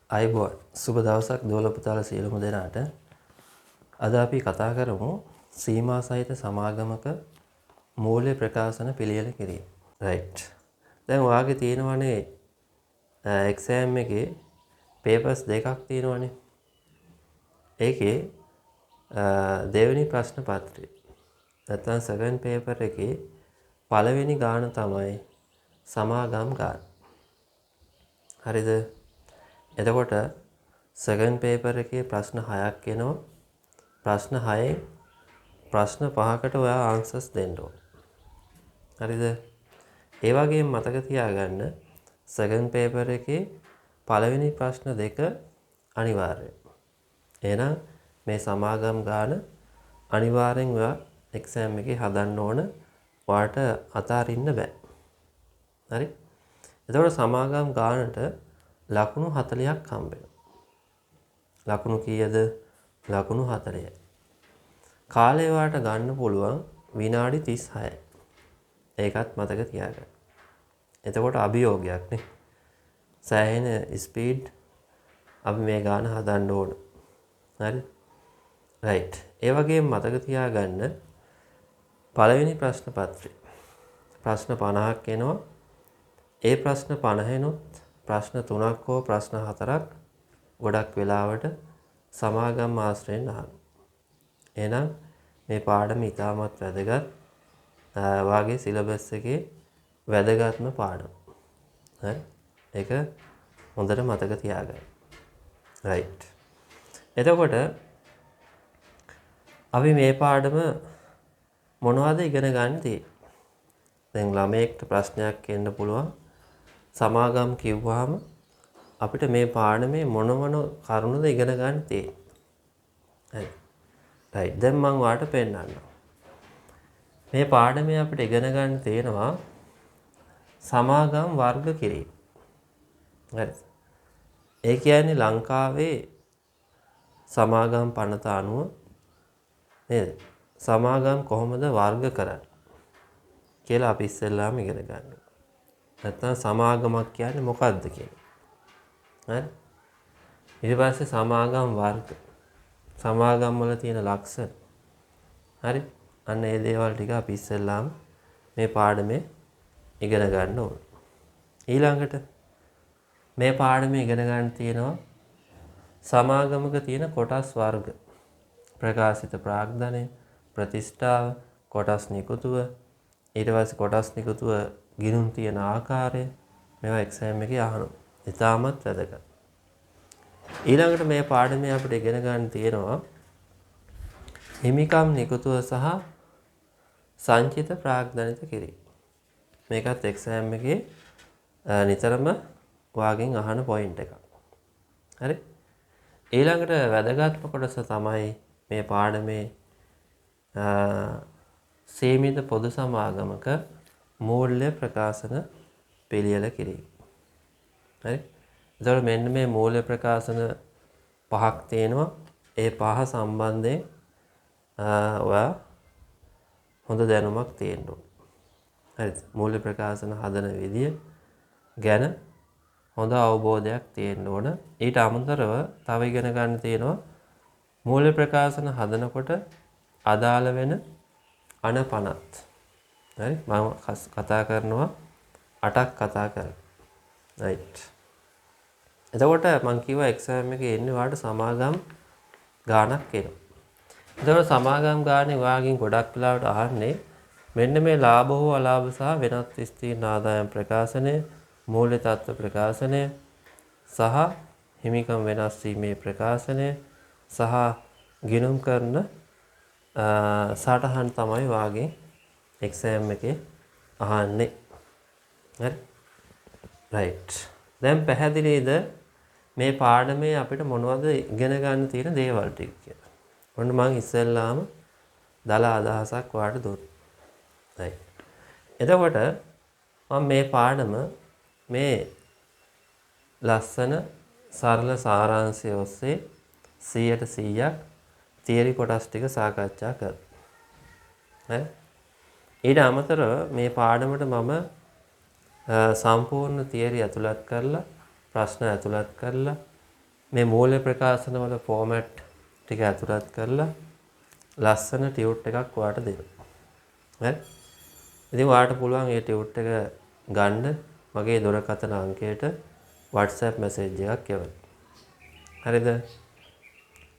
අයිබෝන් සුබ දවසක් දෝල පුතාල සියලුම දෙනාට. අද අපි කතා කරමු සීමා සහිත සමාගමක මූල්‍ය ප්‍රකාශන පිළියෙල කිරීම. රයිට්. දැන් ඔයාගේ තියෙනවනේ එක්සෑම් එකේ පේපර්ස් දෙකක් තියෙනවනේ. ඒකේ දෙවෙනි ප්‍රශ්න පත්‍රය නැත්නම් සෙකන්ඩ් පේපර් එකේ පළවෙනි ගාන තමයි සමාගම් ගාන. හරිද? එතකොට සෙකන්ඩ් පේපර් එකේ ප්‍රශ්න 6ක් එනවා. ප්‍රශ්න 6න් ප්‍රශ්න 5කට ඔයා ආන්සර්ස් දෙන්න ඕන. හරිද? ඒ වගේම මතක තියාගන්න සෙකන්ඩ් පේපර් එකේ පළවෙනි ප්‍රශ්න දෙක අනිවාර්යයි. එහෙනම් මේ සමාගම් ගාන අනිවාර්යෙන් ඔයා එක්සෑම් එකේ හදන්න ඕන. ඔයාට අතාරින්න බෑ. හරි? එතකොට සමාගම් ගානට ලකුණු 40ක් හම්බ වෙනවා. ලකුණු කීයද? ලකුණු 40යි. කාලය වාට ගන්න පුළුවන් විනාඩි 36යි. ඒකත් මතක තියාගන්න. එතකොට අභියෝගයක් නේ. සෑහෙන ස්පීඩ් අපි මේ ගාන හදන්න ඕන. හරි? රයිට්. ඒ වගේම මතක තියාගන්න පළවෙනි ප්‍රශ්න පත්‍රය. ප්‍රශ්න 50ක් එනවා. ඒ ප්‍රශ්න 50නොත් ප්‍රශ්න 3ක් හෝ ප්‍රශ්න 4ක් ගොඩක් වෙලාවට සමාගම් ආශ්‍රයෙන් අහනවා. එහෙනම් මේ පාඩම ඉතාමත් වැදගත්. වාගේ සිලබස් එකේ වැදගත්ම පාඩම. හරි? ඒක හොඳට මතක තියාගන්න. රයිට්. එතකොට අපි මේ පාඩම මොනවද ඉගෙන ගන්න තියෙන්නේ? දැන් ළමයෙක්ට ප්‍රශ්නයක් එන්න පුළුවන්. සමාගම් කිව්වහම අපිට මේ පාඩමේ මොන කරුණුද ඉගෙන ගන්න තියෙන්නේ. හරි. රයිට්. දැන් මම ඔයාලට පෙන්නන්නම්. මේ පාඩමේ අපිට ඉගෙන ගන්න තියෙනවා සමාගම් වර්ග කිරීම. හරි. ඒ කියන්නේ ලංකාවේ සමාගම් පනත අනුව නේද? සමාගම් කොහොමද වර්ග කරන්නේ කියලා අපි ඉස්සෙල්ලාම ඉගෙන ගන්නවා. නැත්නම් සමාගමක් කියන්නේ මොකක්ද කියන්නේ. හරි? ඊට පස්සේ සමාගම් වර්ග. සමාගම් වල තියෙන ලක්ෂණ. හරි? අන්න ඒ දේවල් ටික අපි ඉස්සෙල්ලාම මේ පාඩමේ ඉගෙන ගන්න ඕන. ඊළඟට මේ පාඩමේ ඉගෙන ගන්න තියෙනවා සමාගමක තියෙන කොටස් වර්ග. ප්‍රකාශිත ප්‍රාග්ධනය, ප්‍රතිෂ්ඨාව, කොටස් නිකුතුව, ඊට පස්සේ කොටස් නිකුතුව ගිණුම් තියෙන ආකාරය මේවා එක්සෑම් එකේ අහනවා. ඉතාමත් වැදගත්. ඊළඟට මේ පාඩමේ අපිට ඉගෙන ගන්න තියෙනවා හිමිකම් නිකුතුව සහ සංචිත ප්‍රාග්ධනිත කිරීම. මේකත් එක්සෑම් එකේ නිතරම වාගෙන් අහන පොයින්ට් එකක්. හරි? ඊළඟට වැදගත්ම කොටස තමයි මේ පාඩමේ සීමිත පොදු සමාගමක මූල්‍ය ප්‍රකාශන පිළියෙල කිරීම. හරි? එතකොට මෙන්න මේ මූල්‍ය ප්‍රකාශන 5ක් තියෙනවා. ඒ 5 සම්බන්ධයෙන් ඔයා හොඳ දැනුමක් තියෙන්න ඕන. හරිද? මූල්‍ය ප්‍රකාශන හදන විදිය ගැන හොඳ අවබෝධයක් තියෙන්න ඕන. ඊට අමතරව තව ඉගෙන ගන්න තියෙනවා මූල්‍ය ප්‍රකාශන හදනකොට අදාළ වෙන අණ 50ත්. හරි? මම කතා කරනවා 8ක් කතා කරනවා. රයිට්. එතකොට මම කිව්වා එක්සෑම් එකේ එන්නේ ඔයාලට සමාගම් ගාණක් එනවා. එතකොට සමාගම් ගානේ ඔයාගෙන් ගොඩක් වෙලාවට අහන්නේ මෙන්න මේ ලාභ හෝ අලාභ සහ වෙනත් විස්තීර්ණ ආදායම් ප්‍රකාශනය, මූල්‍ය තත්ත්ව ප්‍රකාශනය සහ හිමිකම් වෙනස් වීමේ ප්‍රකාශනය සහ ගිණුම් කරන සටහන් තමයි වාගේ එක්සෑම් එකේ අහන්නේ. හරි? රයිට්. දැන් පැහැදිලිද මේ පාඩමේ අපිට මොනවද ඉගෙන ගන්න තියෙන දේවල් ටික කියලා. ඔන්න මම ඉස්සෙල්ලාම දල අදහසක් ඔයාලට දුන්නා. රයිට්. එතකොට මම මේ පාඩම මේ ලස්සන සරල සාරාංශය ඔස්සේ 100% තියරි කොටස් ටික සාකච්ඡා කරා. හරි? ඊට අමතරව මේ පාඩමට මම සම්පූර්ණ තියරි ඇතුළත් කරලා ප්‍රශ්න ඇතුළත් කරලා මේ මූල්‍ය ප්‍රකාශන වල ෆෝමැට් ටික ඇතුළත් කරලා ලස්සන ටියුට් එකක් ඔයාලට දෙනවා. හරි? ඉතින් ඔයාලට පුළුවන් මේ ටියුට් එක ගන්න මගේ දුරකථන අංකයට WhatsApp message එකක් යවන්න. හරිද?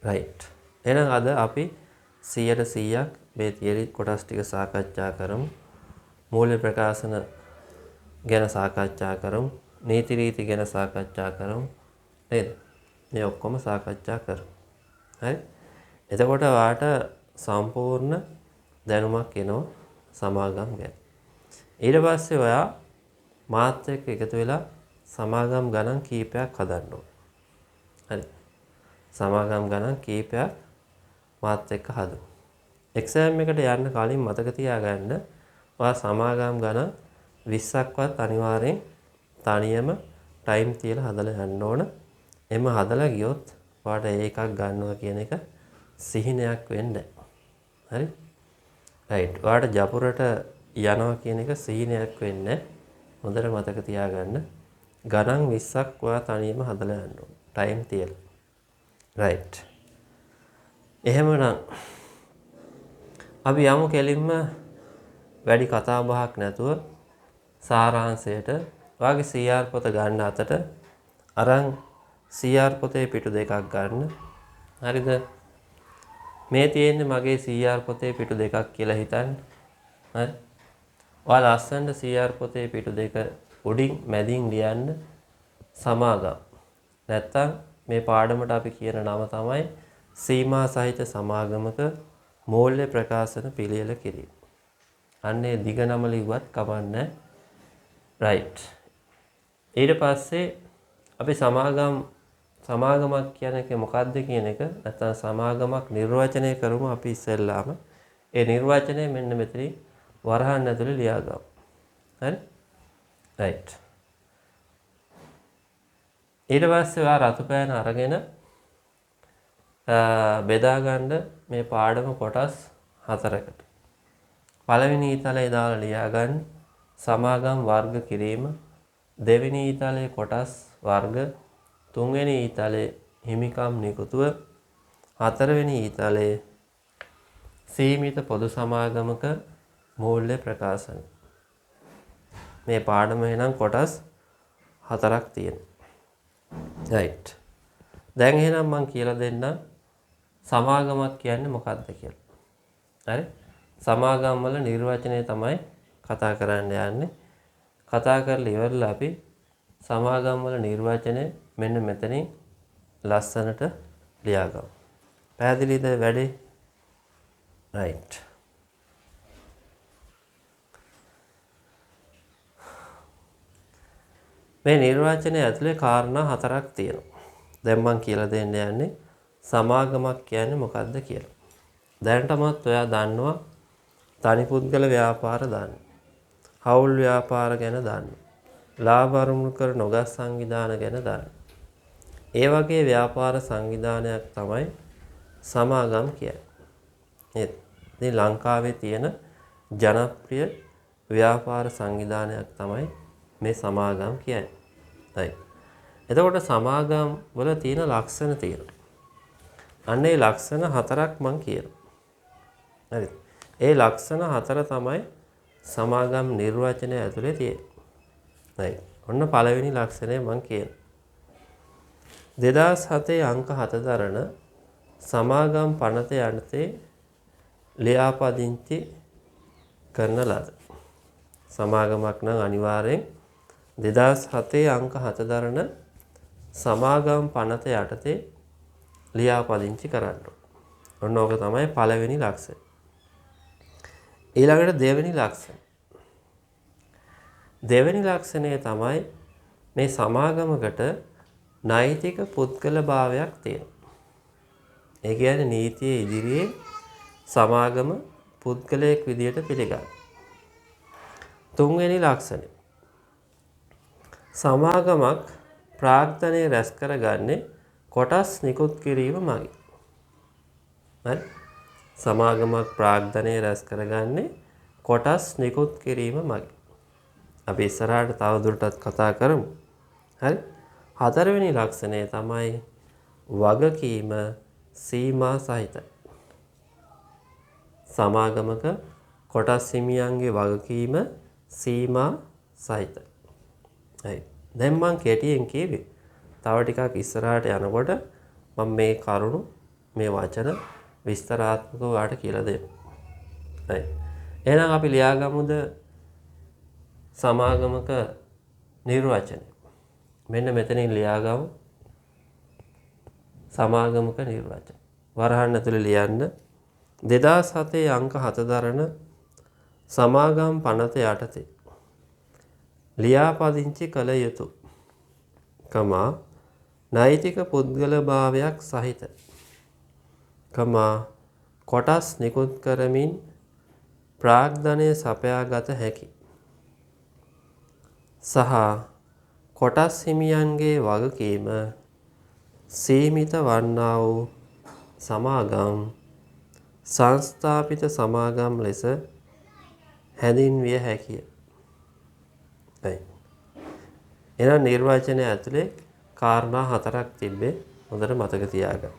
right. එහෙනම් අද අපි 100% මේ තියරි කොටස් ටික සාකච්ඡා කරමු. මූල්‍ය ප්‍රකාශන ගැන සාකච්ඡා කරමු. නීති රීති ගැන සාකච්ඡා කරමු. නේද? මේ ඔක්කොම සාකච්ඡා කරමු. හරි? එතකොට ඔයාට සම්පූර්ණ දැනුමක් එනවා සමාගම් ගැන. ඊට පස්සේ ඔයා මාත් එක්ක එකතු වෙලා සමාගම් ගණන් කීපයක් හදන්න ඕන. හරි. සමාගම් ගණන් කීපයක් මාත් එක්ක හදමු. එක්සෑම් එකට යන්න කලින් මතක තියාගන්න ඔයා සමාගම් ගණන් 20ක්වත් අනිවාර්යෙන් තනියම ටයිම් තියලා හදලා යන්න ඕන. එම හදලා ගියොත් ඔයාට ඒකක් ගන්නවා කියන එක සිහිනයක් වෙන්නේ නැහැ. හරි? රයිට්. ඔයාට ජපුරට යනවා කියන එක සිහිනයක් වෙන්නේ. හොඳට මතක තියාගන්න. ගණන් 20ක් ඔයා තනියම හදලා යන්න ඕන. ටයිම් තියලා. රයිට්. එහෙමනම් අපි යමු කෙලින්ම වැඩි කතා බහක් නැතුව සාරාංශයට ඔයාගේ CR පොත ගන්න අතට අරන් CR පොතේ පිටු දෙකක් ගන්න. හරිද? මේ තියෙන්නේ මගේ CR පොතේ පිටු දෙකක් කියලා හිතන්න. හරි? ඔයාලා ලස්සනට CR පොතේ පිටු දෙක උඩින් මැදින් ලියන්න සමාගම්. නැත්තම් මේ පාඩමට අපි කියන නම තමයි සීමා සහිත සමාගමක මූල්‍ය ප්‍රකාශන පිළියෙල කිරීම. අන්නේ දිග නම ලිව්වත් කමන්නේ. රයිට්. ඊට පස්සේ අපි සමාගමක් කියන එක මොකක්ද කියන එක නැත්නම් සමාගමක් නිර්වචනය කරමු අපි ඉස්සෙල්ලාම. ඒ නිර්වචනය මෙන්න මෙතනින් වරහන් ඇතුලේ ලියා ගමු. හරි? රයිට්. ඊට පස්සේ ඔයා රතු පෑන අරගෙන බෙදා ගන්න මේ පාඩම කොටස් 4කට. පළවෙනි ඊතලයේ දාලා ලියා ගන්න සමාගම් වර්ග කිරීම, දෙවෙනි ඊතලයේ කොටස් වර්ග, තුන්වෙනි ඊතලයේ හිමිකම් නිකුතුව, හතරවෙනි ඊතලයේ සීමිත පොදු සමාගමක මූල්‍ය ප්‍රකාශන. මේ පාඩම එනම් කොටස් 4ක් තියෙනවා. right. දැන් එහෙනම් මම කියලා දෙන්නම් සමාගමක් කියන්නේ මොකක්ද කියලා. හරි? සමාගම් වල නිර්වචනය තමයි කතා කරන්න යන්නේ. කතා කරලා ඉවරලා අපි සමාගම් වල නිර්වචනය මෙන්න මෙතනින් ලස්සනට ලියාගමු. පැහැදිලිද වැඩේ? right. මේ නිර්වචනය ඇතුලේ කාරණා 4ක් තියෙනවා. දැන් මම කියලා දෙන්න යන්නේ සමාගමක් කියන්නේ මොකක්ද කියලා. දැනටමත් ඔයා දන්නවා තනි පුද්ගල ව්‍යාපාර දන්න. හවුල් ව්‍යාපාර ගැන දන්න. ලාභ අරමුණු කර නොගත් සංවිධාන ගැන දන්න. ඒ වගේ ව්‍යාපාර සංවිධානයක් තමයි සමාගම් කියන්නේ. නේද? ඉතින් ලංකාවේ තියෙන ජනප්‍රිය ව්‍යාපාර සංවිධානයක් තමයි මේ සමාගම් කියන්නේ. හරි. එතකොට සමාගම් වල තියෙන ලක්ෂණ තියෙනවා. අන්න ඒ ලක්ෂණ 4ක් මම කියනවා. හරිද? ඒ ලක්ෂණ 4 තමයි සමාගම් නිර්වචනය ඇතුලේ තියෙන්නේ. හරි. ඔන්න පළවෙනි ලක්ෂණය මම කියනවා. 2007 අංක 7 දරන සමාගම් පනත යටතේ ලියාපදිංචි කරන ලද සමාගමක් නම් අනිවාර්යෙන් 2007 අංක 7 දරන සමාගම් පනත යටතේ ලියාපදිංචි කරන්න. ඔන්න ඕක තමයි පළවෙනි ලක්ෂණය. ඊළඟට දෙවෙනි ලක්ෂණය. දෙවෙනි ලක්ෂණය තමයි මේ සමාගමකට නෛතික පුද්ගල භාවයක් තියෙනවා. ඒ කියන්නේ නීතියේ ඉදිරියේ සමාගම පුද්ගලයෙක් විදියට පිළිගන්න. තුන්වෙනි ලක්ෂණය. සමාගමක් ප්‍රාග්ධනය රැස් කරගන්නේ කොටස් නිකුත් කිරීම මගින්. හරි? සමාගමක් ප්‍රාග්ධනය රැස් කරගන්නේ කොටස් නිකුත් කිරීම මගින්. අපි ඉස්සරහට තව දුරටත් කතා කරමු. හරි? හතරවෙනි ලක්ෂණය තමයි වගකීම සීමා සහිතයි. සමාගමක කොටස් හිමියන්ගේ වගකීම සීමා සහිතයි. හරි. දැන් මම කෙටියෙන් කියවේ. තව ටිකක් ඉස්සරහට යනකොට මම මේ කරුණු මේ වචන විස්තරාත්මකව ඔයාලට කියලා දෙන්න. හරි. එහෙනම් අපි ලියාගමුද සමාගමක නිර්වචනය. මෙන්න මෙතනින් ලියාගමු සමාගමක නිර්වචනය. වරහන් ඇතුලේ ලියන්න 2007 අංක 7 දරන සමාගම් පනත යටතේ ලියාපදිංචි කළ යුතු නෛතික පුද්ගල භාවයක් සහිත කොටස් නිකුත් කරමින් ප්‍රාග්ධනය සපයාගත හැකි සහ කොටස් හිමියන්ගේ වගකීම සීමිත වන්නා වූ සමාගම් සංස්ථාපිත සමාගම් ලෙස හැඳින්විය හැකිය. එහෙනම් නිර්වචනය ඇතුලේ කාරණා 4ක් තිබ්බේ හොඳට මතක තියාගන්න.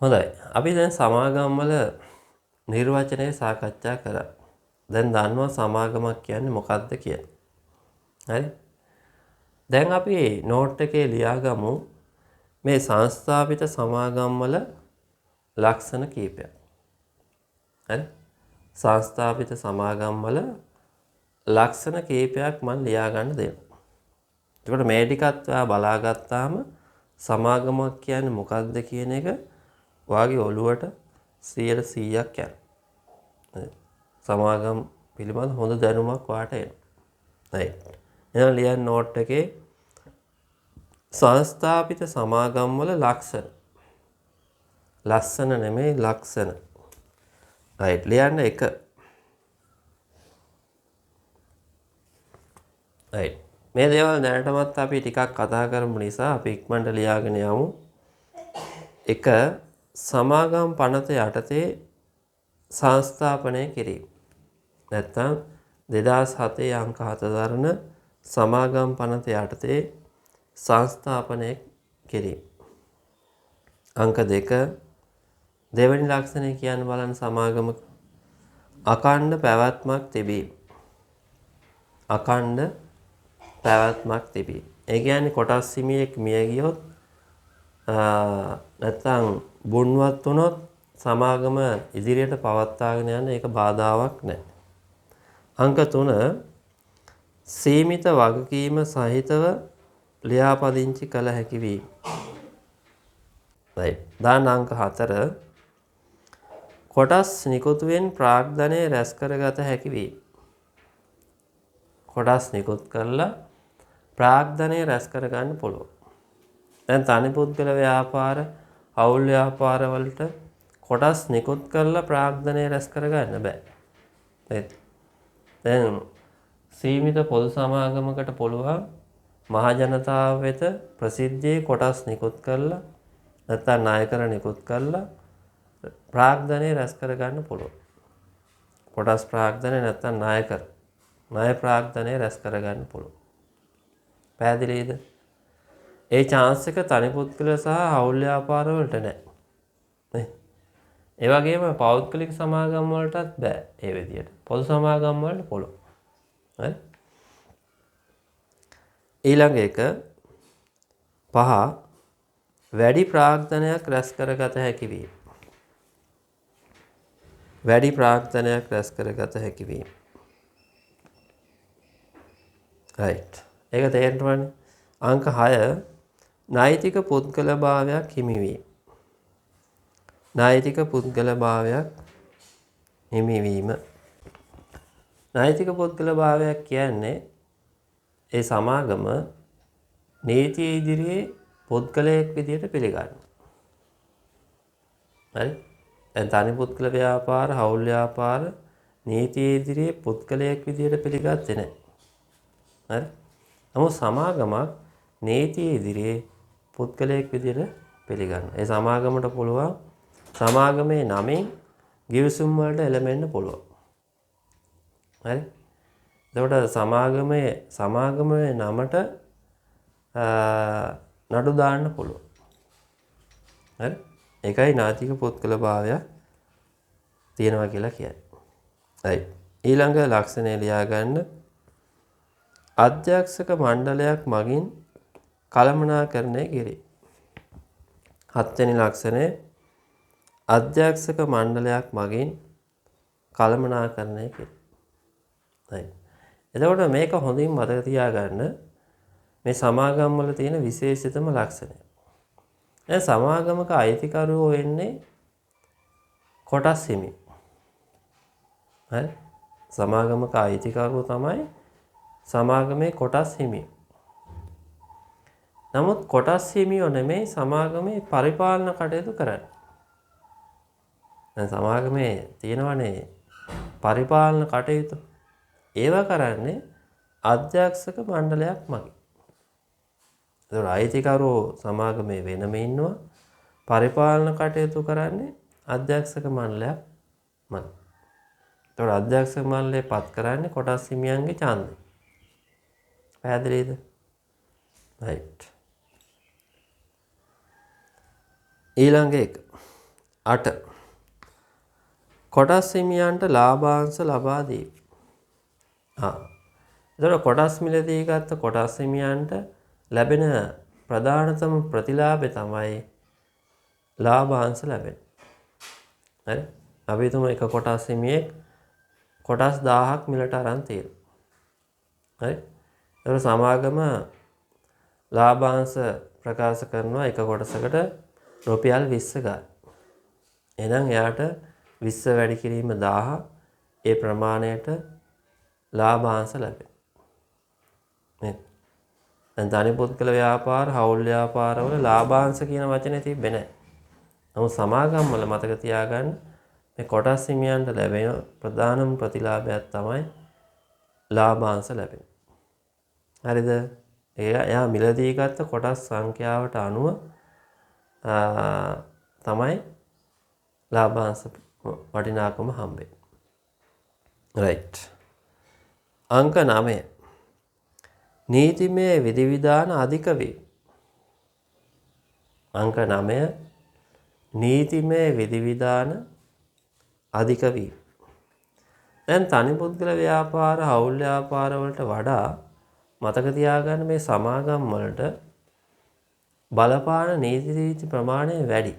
හොඳයි. අපි දැන් සමාගම් වල නිර්වචනය සාකච්ඡා කරා. දැන් දන්නවා සමාගමක් කියන්නේ මොකක්ද කියලා. හරි? දැන් අපි නෝට් එකේ ලියාගමු මේ සංස්ථාපිත සමාගම් වල ලක්ෂණ කීපයක්. හරි? සංස්ථාපිත සමාගම් වල ලක්ෂණ කීපයක් මම ලියා ගන්න දෙනවා. එතකොට මේ ටිකත් ඔයා බලාගත්තාම සමාගමක් කියන්නේ මොකක්ද කියන එක ඔයාගේ ඔළුවට 100%ක් යනවා. සමාගම් පිළිබඳ හොඳ දැනුමක් ඔයාට එනවා. right. එහෙනම් ලියන්න නෝට් එකේ සංස්ථාපිත සමාගම් වල ලක්ෂණ. ලස්සන නෙමෙයි ලක්ෂණ. right. ලියන්න 1. right. මේ දේවල් දැනටමත් අපි ටිකක් කතා කරමු නිසා අපි ඉක්මනට ලියාගෙන යමු. 1. සමාගම් පනත යටතේ සංස්ථාපනය කිරීම. නැත්නම් 2007 අංක 7 දරන සමාගම් පනත යටතේ සංස්ථාපනය කිරීම. අංක 2 දෙවැනි ලක්ෂණය කියන්න බලන්න සමාගමක අඛණ්ඩ පැවැත්මක් තිබීම. අඛණ්ඩ පැවැත්මක් තිබීම. ඒ කියන්නේ කොටස් හිමියෙක් මිය ගියොත් නැත්නම් බුන්වත් වුණොත් සමාගම ඉදිරියට පවත්වාගෙන යන්න ඒක බාධාවක් නැහැ. අංක 3 සීමිත වගකීම සහිතව ලියාපදිංචි කළ හැකි වීම. right. දාන අංක 4 කොටස් නිකුතුවෙන් ප්‍රාග්ධනය රැස් කරගත හැකි වීම. කොටස් නිකුත් කරලා ප්‍රාග්ධනය රැස් කරගන්න පුළුවන්. දැන් තනි පුද්ගල ව්‍යාපාර, අවුල් ව්‍යාපාර වලට කොටස් නිකුත් කරලා ප්‍රාග්ධනය රැස් කරගන්න බෑ. දැන් සීමිත පොදු සමාගමකට පුළුවන් මහ ජනතාව වෙත ප්‍රසිද්ධියේ කොටස් නිකුත් කරලා නැත්නම් ණයකර නිකුත් කරලා ප්‍රාග්ධනය රැස් කරගන්න පුළුවන්. කොටස් ප්‍රාග්ධනය නැත්නම් ණය ප්‍රාග්ධනය රැස් කරගන්න පුළුවන්. පැහැදිලිද? ඒ chance එක තනි පුද්ගල සහ අවුල් ව්‍යාපාර වලට නැහැ. ඒ වගේම පෞද්ගලික සමාගම් වලටත් බෑ ඒ විදියට. පොදු සමාගම් වලට පුළුවන්. හරි? ඊළඟ එක 5 වැඩි ප්‍රාග්ධනයක් රැස් කරගත හැකි වීම. වැඩි ප්‍රාග්ධනයක් රැස් කරගත හැකි වීම. right. ඒක තේරෙනවනේ. අංක 6 නෛතික පුද්ගල භාවයක් හිමිවීම. නෛතික පුද්ගල භාවයක් හිමිවීම. නෛතික පුද්ගල භාවයක් කියන්නේ ඒ සමාගම නීතිය ඉදිරියේ පුද්ගලයෙක් විදියට පිළිගන්නවා. හරි? දැන් තනි පුද්ගල ව්‍යාපාර, හවුල් ව්‍යාපාර නීතිය ඉදිරියේ පුද්ගලයෙක් විදියට පිළිගත්තේ නැහැ. හරි? නමුත් සමාගමක් නීතිය ඉදිරියේ පුද්ගලයෙක් විදියට පිළිගන්නවා. ඒ සමාගමට පුළුවන් සමාගමේ නමින් ගිවිසුම් වලට එළඹෙන්න පුළුවන්. හරි? එතකොට සමාගමේ නමට නඩු දාන්න පුළුවන්. හරි? ඒකයි නාතික පුද්ගල භාවය තියෙනවා කියලා කියන්නේ. right. ඊළඟ ලක්ෂණය ලියා ගන්න. අධ්‍යක්ෂක මණ්ඩලයක් මගින් කළමනාකරණය කෙරේ. 7 වෙනි ලක්ෂණය අධ්‍යක්ෂක මණ්ඩලයක් මගින් කළමනාකරණය කෙරේ. right. එතකොට මේක හොඳින් මතක තියාගන්න මේ සමාගම් වල තියෙන විශේෂිතම ලක්ෂණය. දැන් සමාගමක අයිතිකරුවෝ වෙන්නේ කොටස් හිමි. හරි? සමාගමක අයිතිකරුවෝ තමයි සමාගමේ කොටස් හිමි. නමුත් කොටස් හිමියෝ නෙමෙයි සමාගමේ පරිපාලන කටයුතු කරන්නේ. දැන් සමාගමේ තියෙනවනේ පරිපාලන කටයුතු. ඒවා කරන්නේ අධ්‍යක්ෂක මණ්ඩලයක් මගින්. ඒතකොට අයිතිකරුවෝ සමාගමේ වෙනම ඉන්නවා. පරිපාලන කටයුතු කරන්නේ අධ්‍යක්ෂක මණ්ඩලයක් මගින්. ඒතකොට අධ්‍යක්ෂක මණ්ඩලය පත් කරන්නේ කොටස් හිමියන්ගේ ඡන්දය. පැහැදිලිද? right. ඊළඟ එක 8 කොටස් හිමියන්ට ලාභාංශ ලබා දී. එතකොට කොටස් මිලදී ගත්ත කොටස් හිමියන්ට ලැබෙන ප්‍රධානතම ප්‍රතිලාභය තමයි ලාභාංශ ලැබෙන්නේ. හරි? අපි හිතමු එක කොටස් හිමියෙක් කොටස් 1000ක් මිලට අරන් තියෙනවා. හරි? එතකොට සමාගම ලාභාංශ ප්‍රකාශ කරනවා එක කොටසකට රුපියල් 20 ගන්න. එහෙනම් එයාට 20 වැඩි කිරීම 1000 ඒ ප්‍රමාණයට ලාභාංශ ලැබෙනවා. නේද? දැන් තනි පුද්ගල ව්‍යාපාර, හවුල් ව්‍යාපාරවල ලාභාංශ කියන වචනේ තිබ්බේ නැහැ. නමුත් සමාගම් වල මතක තියාගන්න මේ කොටස් හිමියන්ට ලැබෙන ප්‍රධානම ප්‍රතිලාභයක් තමයි ලාභාංශ ලැබෙන්නේ. හරිද? එයා මිලදී ගත්ත කොටස් සංඛ්‍යාවට අනුව තමයි ලාභාංශ වටිනාකම හම්බෙන්නේ. right. අංක 9 නීතිමය විධිවිධාන අධික වේ. අංක 9 නීතිමය විධිවිධාන අධික වේ. දැන් තනි පුද්ගල ව්‍යාපාර, හවුල් ව්‍යාපාර වලට වඩා මතක තියාගන්න මේ සමාගම් වලට බලපාන නීති රීති ප්‍රමාණය වැඩි.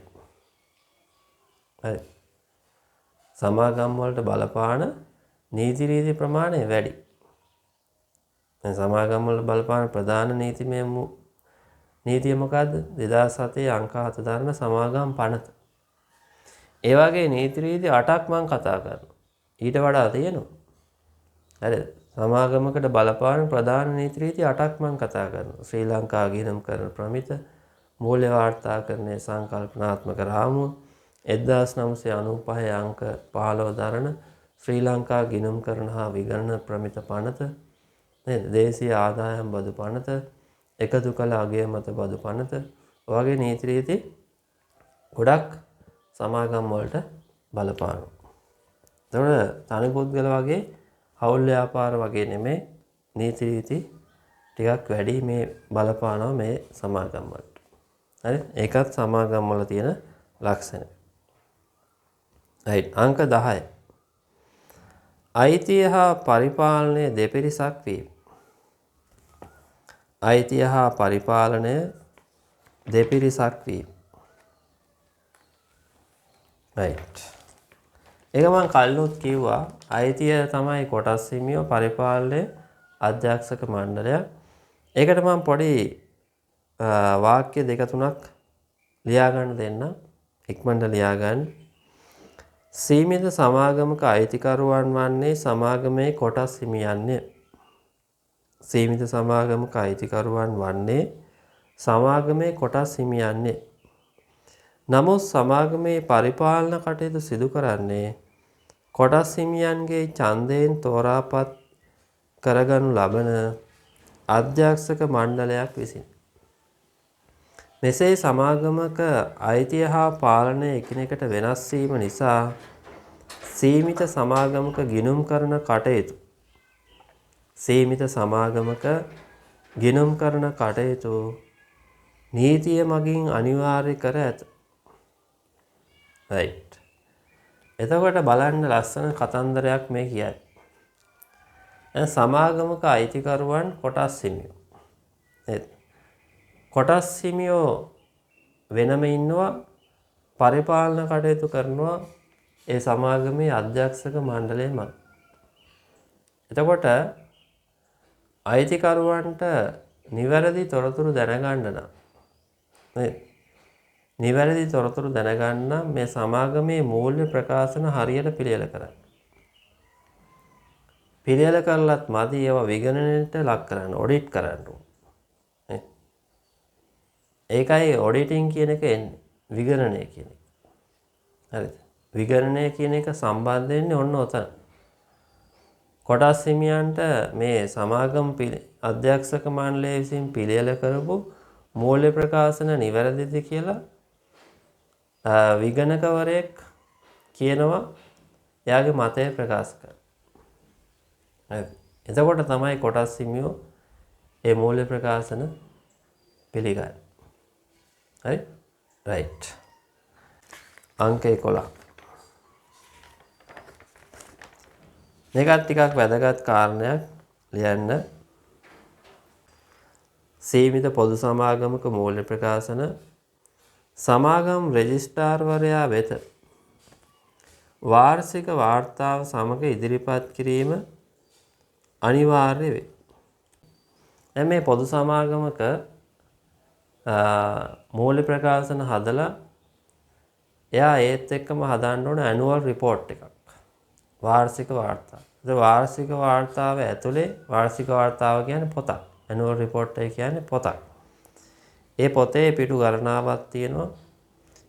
හරි. සමාගම් වලට බලපාන නීති රීති ප්‍රමාණය වැඩි. දැන් සමාගම් වල බලපාන ප්‍රධාන නීතිය මොකද්ද? 2007 අංක 7 දරන සමාගම් පනත. ඒ වගේ නීති රීති 8ක් මම කතා කරනවා. ඊට වඩා තියෙනවා. හරිද? සමාගමකට බලපාන ප්‍රධාන නීති රීති 8ක් මම කතා කරනවා. ශ්‍රී ලංකා ගිණුම්කරණ ප්‍රමිත, මූල්‍ය වාර්තාකරණයේ සංකල්පනාත්මක රාමුව, 1995 අංක 15 දරන ශ්‍රී ලංකා ගිණුම්කරණ හා විගණන ප්‍රමිත පනත, නේද? දේශීය ආදායම් බදු පනත, එකතු කළ අගය මත බදු පනත වගේ නීති රීති ගොඩක් සමාගම් වලට බලපානවා. එතකොට තනි පුද්ගල වගේ හවුල් ව්‍යාපාර වගේ නෙමෙයි නීති රීති ටිකක් වැඩි මේ බලපානවා මේ සමාගම් වලට. හරි? ඒකත් සමාගම් වල තියෙන ලක්ෂණ. right. අංක 10 අයිතිය හා පරිපාලනය දෙපිරිසක් වීම. අයිතිය හා පරිපාලනය දෙපිරිසක් වීම. right. ඒක මම කලිනුත් කිව්වා අයිතිය තමයි කොටස් හිමියෝ, පරිපාලනය අධ්‍යක්ෂක මණ්ඩලය. ඒකට මම පොඩි වාක්‍ය දෙක තුනක් ලියා ගන්න දෙන්න. ඉක්මනට ලියා ගන්න. සීමිත සමාගමක අයිතිකරුවන් වන්නේ සමාගමේ කොටස් හිමියන්ය. සීමිත සමාගමක අයිතිකරුවන් වන්නේ සමාගමේ කොටස් හිමියන්ය. නමුත් සමාගමේ පරිපාලන කටයුතු සිදු කරන්නේ කොටස් හිමියන්ගේ ඡන්දයෙන් තෝරාපත් කරගනු ලබන අධ්‍යක්ෂක මණ්ඩලයක් විසින්. මෙසේ සමාගමක අයිතිය හා පාලනය එකිනෙකට වෙනස් වීම නිසා සීමිත සමාගමක ගිණුම් කරන කටයුතු නීතිය මගින් අනිවාර්ය කර ඇත. රයිට්. එතකොට බලන්න ලස්සන කතන්දරයක් මේ කියයි. සමාගමක අයිතිකරුවන් කොටස් හිමියෝ. නේද? කොටස් හිමියෝ වෙනම ඉන්නවා පරිපාලන කටයුතු කරනවා ඒ සමාගමේ අධ්‍යක්ෂක මණ්ඩලය මත. එතකොට අයිතිකරුවන්ට නිවැරදි තොරතුරු දැනගන්න නම් නේද? නිවැරදි තොරතුරු දැනගන්න මේ සමාගමේ මූල්‍ය ප්‍රකාශන හරියට පිළියෙල කරන්න. පිළියෙල කරලත් මදි ඒවා විගණනයට ලක් කරන්න, ඔඩිට් කරන්න ඕනේ. ඒකයි ඔඩිටින් කියන එක එන්නේ. විගණනය කියන එක. හරිද? විගණනය කියන එක සම්බන්ධ වෙන්නේ ඔන්න ඔතන. කොටස් හිමියන්ට මේ සමාගම අධ්‍යක්ෂක මණ්ඩලය විසින් පිළියෙල කරපු මූල්‍ය ප්‍රකාශන නිවැරදිද කියලා විගණකවරයෙක් කියනවා එයාගේ මතය ප්‍රකාශ කරනවා. එතකොට තමයි කොටස් හිමියෝ ඒ මූල්‍ය ප්‍රකාශන පිළිගන්නේ. හරි? රයිට්. අංක 11. මේකත් ටිකක් වැදගත් කාරණයක් ලියන්න. සීමිත පොදු සමාගමක මූල්‍ය ප්‍රකාශන සමාගම් රෙජිස්ට්‍රාර්වරයා වෙත වාර්ෂික වාර්තාව සමග ඉදිරිපත් කිරීම අනිවාර්ය වේ. දැන් මේ පොදු සමාගමක මූල්‍ය ප්‍රකාශන හදලා එයා ඒත් එක්කම හදන්න ඕන ඇනුවල් රිපෝට් එකක්. වාර්ෂික වාර්තාව. ඒ වාර්ෂික වාර්තාව ඇතුලේ වාර්ෂික වාර්තාව කියන්නේ පොතක්. ඇනුවල් රිපෝට් එක කියන්නේ පොතක්. ඒ පොතේ පිටු ගණනාවක් තියෙනවා.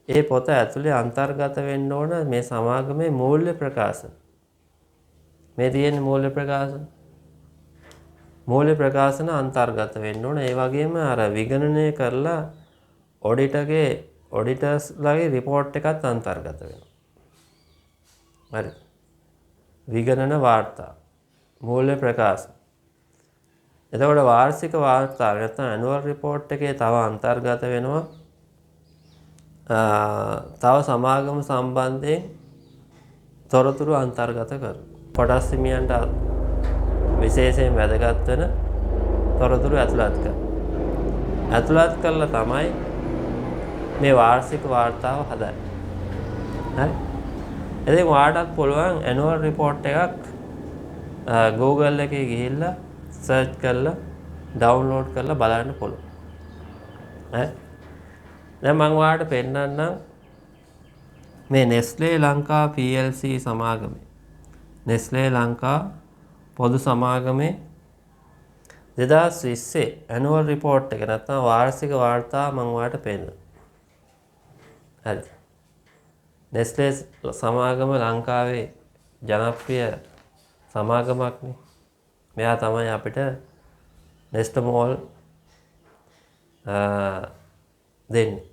ඒ පොත ඇතුලේ අන්තර්ගත වෙන්න ඕන මේ සමාගමේ මූල්‍ය ප්‍රකාශන. මේ තියෙන මූල්‍ය ප්‍රකාශන. මූල්‍ය ප්‍රකාශන අන්තර්ගත වෙන්න ඕන. ඒ වගේම අර විගණනය කරලා ඔඩිටර්ස්ලාගේ රිපෝට් එකත් අන්තර්ගත වෙනවා. හරි. විගණන වාර්තා මූල්‍ය ප්‍රකාශන. එතකොට වාර්ෂික වාර්තාව නැත්නම් ඇනුවල් රිපෝට් එකේ තව අන්තර්ගත වෙනවා තව සමාගම සම්බන්ධයෙන් තොරතුරු අන්තර්ගත කරනවා. කොටස් හිමියන්ට විශේෂයෙන් වැදගත් වෙන තොරතුරු ඇතුළත් කරනවා. ඇතුළත් කරලා තමයි මේ වාර්ෂික වාර්තාව හදන්නේ. හරි. ඉතින් ඔයාලටත් පුළුවන් ඇනුවල් රිපෝට් එකක් Google එකේ ගිහිල්ලා සර්ච් කරලා ඩවුන්ලෝඩ් කරලා බලන්න පුළුවන්. හරි. දැන් මම ඔයාලට පෙන්නන්නම් මේ Nestle Lanka PLC සමාගමේ Nestle Lanka පොදු සමාගමේ 2020 ඇනුවල් රිපෝට් එක නැත්නම් වාර්ෂික වාර්තාව මම ඔයාලට පෙන්නනවා. හරි. Nestle සමාගම ලංකාවේ ජනප්‍රිය සමාගමක්නේ. මෙයා තමයි අපිට Nestamol දෙන්නේ.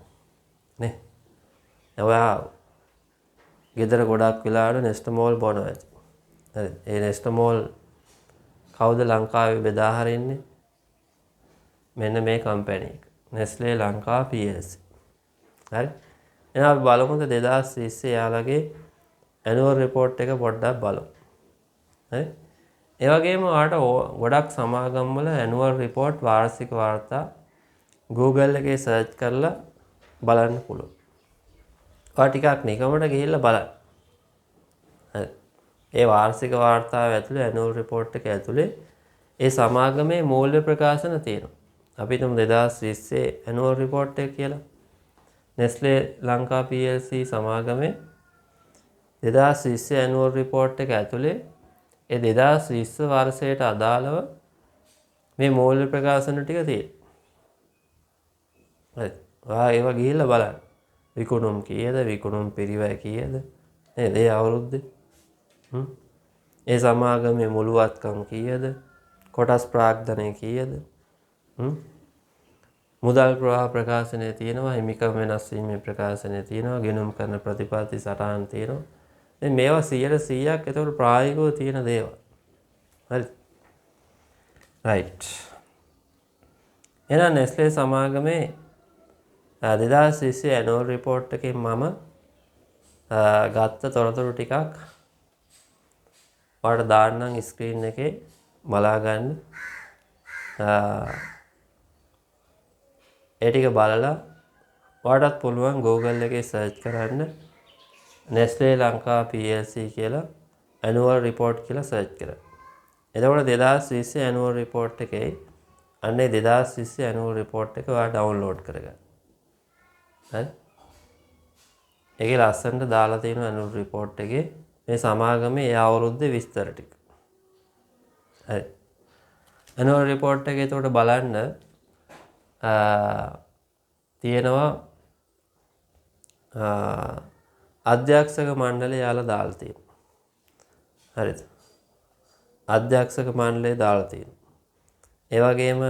නේ. ඔයා ගෙදර ගොඩක් වෙලාවට Nestamol බොනවා ඇති. හරි. ඒ Nestamol කවුද ලංකාවේ බෙදා හරින්නේ? මෙන්න මේ කම්පැනි එක. Nestle Lanka PLC. හරි. එහෙනම් අපි බලමුද 2020 යාළගේ ඇනුවල් රිපෝට් එක පොඩ්ඩක් බලමු. හරි. ඒ වගේම ඔයාලට ගොඩක් සමාගම් වල ඇනුවල් රිපෝට් වාර්ෂික වාර්තා Google එකේ සර්ච් කරලා බලන්න පුළුවන්. ඔයා ටිකක් නිකමට ගිහිල්ලා බලන්න. හරි. ඒ වාර්ෂික වාර්තාව ඇතුලේ ඇනුවල් රිපෝට් එක ඇතුලේ ඒ සමාගමේ මූල්‍ය ප්‍රකාශන තියෙනවා. අපි හිතමු 2020 ඇනුවල් රිපෝට් එක කියලා. Nestle Lanka PLC සමාගමේ 2020 annual report එක ඇතුලේ ඒ 2020 වර්ෂයට අදාළව මේ මූල්‍ය ප්‍රකාශන ටික තියෙනවා. හරි. ඔයා ඒවා ගිහිල්ලා බලන්න. විකුණුම් කීයද? විකුණුම් පිරිවැය කීයද? නේද? ඒ අවුරුද්දේ. ඒ සමාගමේ මුළුවත්කම් කීයද? කොටස් ප්‍රාග්ධනය කීයද? මුදල් ප්‍රවාහ ප්‍රකාශනය තියෙනවා, හිමිකම් වෙනස් වීමේ ප්‍රකාශනය තියෙනවා, ගෙනුම් කරන ප්‍රතිපත්ති සටහන් තියෙනවා. දැන් මේවා 100%ක් ඒතකොට ප්‍රායෝගිකව තියෙන දේවල්. හරි. රයිට්. එහෙනම් Nestle සමාගමේ 2020 ඇනුවල් රිපෝට් එකෙන් මම ගත්ත තොරතුරු ටිකක් ඔයාලට දාන්නම් ස්ක්‍රීන් එකේ බලා ගන්න. ඒ ටික බලලා ඔයාලටත් පුළුවන් Google එකේ සර්ච් කරන්න Nestle ලංකා plc කියලා annual report කියලා සර්ච් කරන්න. එතකොට 2020 annual report එකේ අන්නේ 2020 annual report එක ඔයා ඩවුන්ලෝඩ් කරගන්න. හරි? ඒකේ ලස්සනට දාලා තියෙන annual report එකේ මේ සමාගමේ ඒ අවුරුද්දේ විස්තර ටික. හරි. annual report එකේ එතකොට බලන්න තියෙනවා අධ්‍යක්ෂක මණ්ඩලය යාලා දාලා තියෙනවා. හරිද? අධ්‍යක්ෂක මණ්ඩලය දාලා තියෙනවා. ඒ වගේම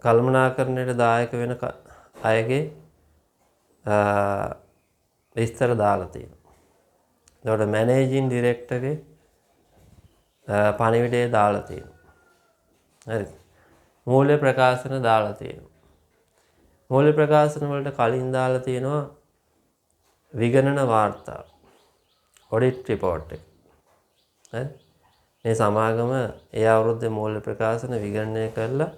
කළමනාකරණයට දායක වෙන අයගේ විස්තර දාලා තියෙනවා. එතකොට මැනේජින් ඩිරෙක්ටර්ගේ පණිවිඩය දාලා තියෙනවා. හරිද? මූල්‍ය ප්‍රකාශන දාලා තියෙනවා. මූල්‍ය ප්‍රකාශන වලට කලින් දාලා තියෙනවා විගණන වාර්තා ඔඩිට් රිපෝට් එක. හරි? මේ සමාගම ඒ අවුරුද්දේ මූල්‍ය ප්‍රකාශන විගණනය කරලා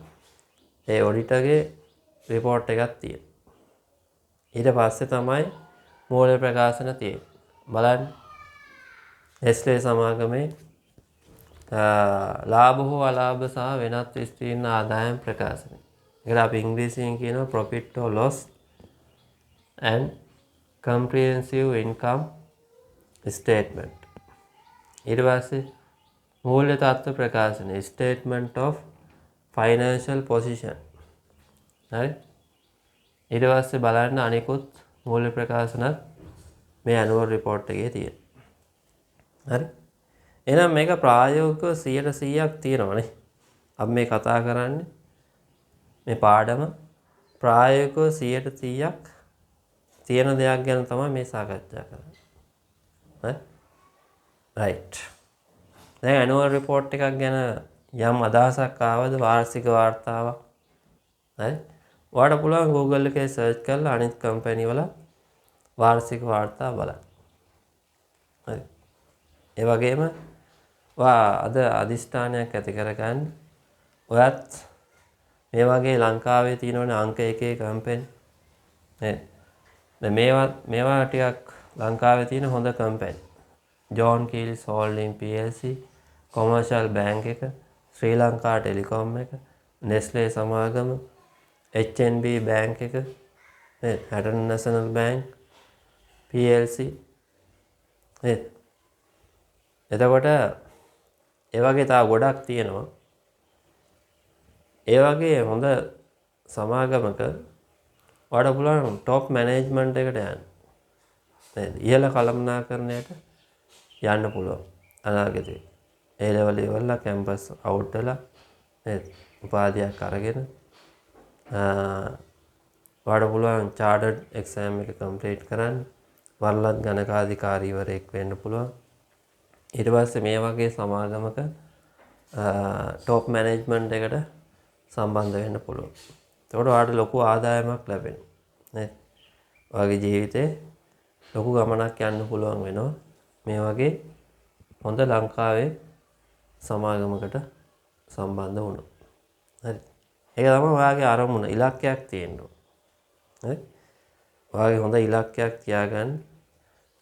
ඒ ඔඩිටර්ගේ රිපෝට් එකක් තියෙනවා. ඊට පස්සේ තමයි මූල්‍ය ප්‍රකාශන තියෙන්නේ. බලන්න. Nestle සමාගමේ ලාභ හෝ අලාභ සහ වෙනත් විස්තීර්ණ ආදායම් ප්‍රකාශනය. ඒකට අපි ඉංග්‍රීසියෙන් කියනවා profit or loss and comprehensive income statement. ඊට පස්සේ මූල්‍ය තත්ත්ව ප්‍රකාශනය statement of financial position. හරි? ඊට පස්සේ බලන්න අනිකුත් මූල්‍ය ප්‍රකාශනත් මේ annual report එකේ තියෙනවා. හරි? එහෙනම් මේක ප්‍රායෝගිකව 100%ක් තියෙනවනේ. අපි මේ කතා කරන්නේ මේ පාඩම ප්‍රායෝගිකව 100%ක් තියෙන දෙයක් ගැන තමයි මේ සාකච්ඡා කරන්නේ. හරි? රයිට්. දැන් annual report එකක් ගැන යම් අදහසක් ආවද වාර්ෂික වාර්තාවක්. හරි? ඔයාලට පුළුවන් Google එකේ සර්ච් කරලා අනිත් කම්පැනි වල වාර්ෂික වාර්තා බලන්න. හරි. ඒ වගේම අද අදිෂ්ඨානයක් ඇති කරගන්න. ඔයත් මේ වගේ ලංකාවේ තියෙනවනේ අංක 1 කම්පැනි. නේ. මේවා ටිකක් ලංකාවේ තියෙන හොඳ company. John Keells holding plc, commercial bank එක, ශ්‍රී ලංකා ටෙලිකොම් එක, Nestle සමාගම, HNB බැංක් එක, නේ, Hatton National Bank plc. නේ. එතකොට ඒ වගේ තව ගොඩක් තියෙනවා. ඒ වගේ හොඳ සමාගමක ඔයාලට පුළුවන් টপ මැනේජ්මන්ට් එකට යන්න. නේද? ඉහළ කළමනාකරණයට යන්න පුළුවන් අනාගතේ. ඒ ලෙවල් ඉවරලා කැම්පස් අවුට් වෙලා නේද? උපාධියක් අරගෙන ඔයාලට පුළුවන් චාර්ටර්ඩ් එක්සෑම් එක කම්ප්ලීට් කරන්න. වරලත් ගණකාධිකාරීවරයෙක් වෙන්න පුළුවන්. ඊට පස්සේ මේ වගේ සමාගමක টপ මැනේජ්මන්ට් එකට සම්බන්ධ වෙන්න පුළුවන්. එතකොට ඔයාලට ලොකු ආදායමක් ලැබෙනවා. නේද? ඔයාගේ ජීවිතේ ලොකු ගමනක් යන්න පුළුවන් වෙනවා. මේ වගේ හොඳ ලංකාවේ සමාගමකට සම්බන්ධ වුණොත්. හරි. ඒක තමයි ඔයාගේ අරමුණ ඉලක්කයක් තියෙන්න ඕන. හරි? ඔයාගේ හොඳ ඉලක්කයක් තියාගන්න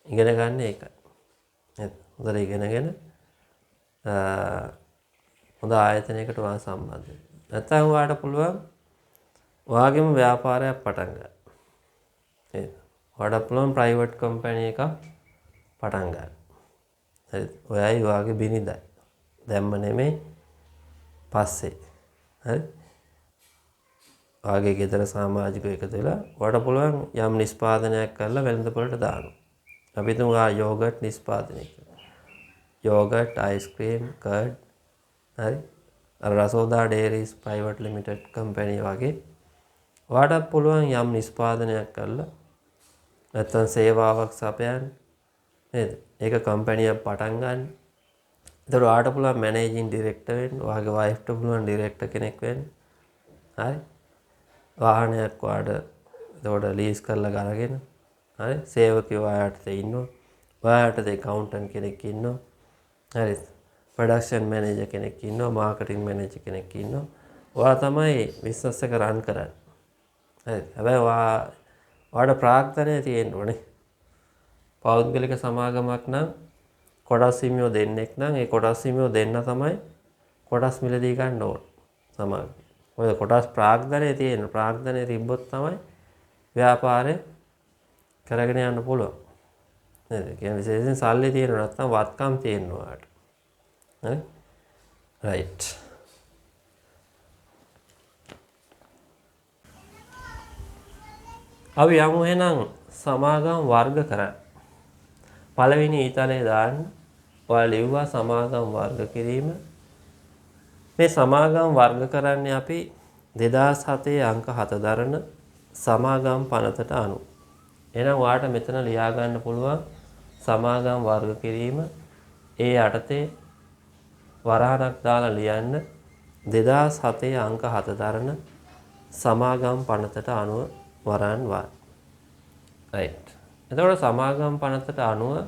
ඉගෙන ගන්න ඒකයි. නේද? හොඳට ඉගෙනගෙන හොඳ ආයතනයකට ඔයා සම්බන්ධ වෙන්න. නැත්නම් ඔයාට පුළුවන් ඔයාගේම ව්‍යාපාරයක් පටන් ගන්න. නේද? ඔයාට පුළුවන් ප්‍රයිවට් කම්පැනි එකක් පටන් ගන්න. හරි? ඔයයි ඔයාගේ බිරිඳයි. දැම්ම නෙමෙයි පස්සේ. හරි? ඔයාගේ ගෙදර සමාජිකව එකතු වෙලා ඔයාට පුළුවන් යම් නිෂ්පාදනයක් කරලා වෙළඳපොළට දානවා. අපි තුමු යෝගට් නිෂ්පාදනය කරනවා. Yogurt, ice cream, curd. හරි? Rasoda dairies private limited company වගේ ඔයාට පුළුවන් යම් නිෂ්පාදනයක් කරලා නැත්නම් සේවාවක් සපයන්න. නේද? ඒක කම්පැනියක් පටන් ගන්න. ඒතර ඔයාට පුළුවන් මැනේජින් ඩිරෙක්ටර් වෙන්න. ඔයාගේ වයිෆ්ට පුළුවන් ඩිරෙක්ටර් කෙනෙක් වෙන්න. හරි? වාහනයක් වාඩ එතකොට ලීස් කරලා අරගෙන හරි සේවකයෝ ආයතට ඉන්නවා. ඔයාලට කවුන්ටන්ට් කෙනෙක් ඉන්නවා. හරි ප්‍රොඩක්ෂන් මැනේජර් කෙනෙක් ඉන්නවා. මාකටිං මැනේජර් කෙනෙක් ඉන්නවා. ඔයා තමයි බිස්නස් එක රන් කරන්නේ. හරි හැබැයි ඔයාට ප්‍රාග්ධනය තියෙන්න ඕනේ. පෞද්ගලික සමාගමක් නම් කොටස් හිමියෝ දෙන්නෙක් නම් ඒ කොටස් හිමියෝ දෙන්න තමයි කොටස් මිලදී ගන්න ඕන සමාගම. ඔය කොටස් ප්‍රාග්ධනය තියෙන ප්‍රාග්ධනය තිබ්බොත් තමයි ව්‍යාපාරය කරගෙන යන්න පුළුවන්. නේද? කියන්නේ විශේෂයෙන් සල්ලි තියෙනවා නැත්නම් වත්කම් තියෙනවා ඔයාලට. හරි? රයිට්. අපි යමු එහෙනම් සමාගම් වර්ග කරන්න. පළවෙනි ඊතලයේ දාන්න ඔයාලා ලිව්වා සමාගම් වර්ග කිරීම. මේ සමාගම් වර්ග කරන්නේ අපි 2007 අංක 7 දරන සමාගම් පනතට අනුව. එහෙනම් ඔයාලට මෙතන ලියා ගන්න පුළුවන් සමාගම් වර්ග කිරීම ඒ යටතේ වරහණක් දාලා ලියන්න 2007 අංක 7 දරන සමාගම් පනතට අනුව වරන් වා. රයිට්. එතකොට සමාගම් පනතට අනුව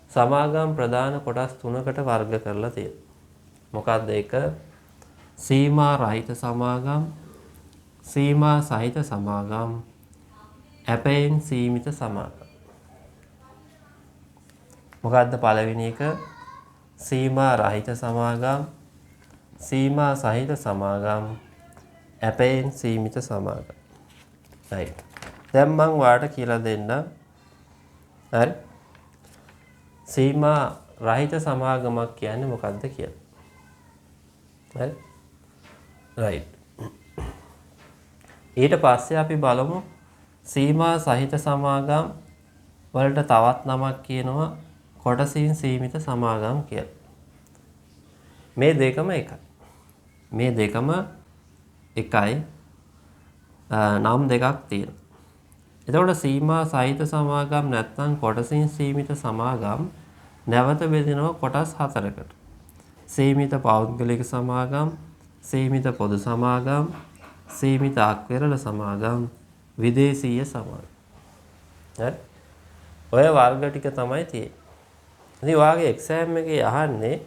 සමාගම් ප්‍රධාන කොටස් තුනකට වර්ග කරලා තියෙනවා. මොකක්ද ඒක? සීමා රහිත සමාගම්, සීමා සහිත සමාගම්, ඇපයෙන් සීමිත සමාගම්. මොකක්ද පළවෙනි එක? සීමා රහිත සමාගම්, සීමා සහිත සමාගම්, ඇපයෙන් සීමිත සමාගම්. right. දැන් මම ඔයාලට කියලා දෙන්නම්. හරි? සීමා රහිත සමාගමක් කියන්නේ මොකක්ද කියලා. හරි? right. ඊට පස්සේ අපි බලමු සීමා සහිත සමාගම් වලට තවත් නමක් කියනවා කොටසින් සීමිත සමාගම් කියලා. මේ දෙකම එකයි. මේ දෙකම එකයි. නම් දෙකක් තියෙනවා. එතකොට සීමා සහිත සමාගම් නැත්නම් කොටසින් සීමිත සමාගම් නැවත බෙදෙනවා කොටස් හතරකට. සීමිත පෞද්ගලික සමාගම්, සීමිත පොදු සමාගම්, සීමිත අක්විරල සමාගම්, විදේශීය සමාගම්. හරි? ඔය වර්ග ටික තමයි තියෙන්නේ. ඉතින් ඔයාගේ එක්සෑම් එකේ අහන්නේ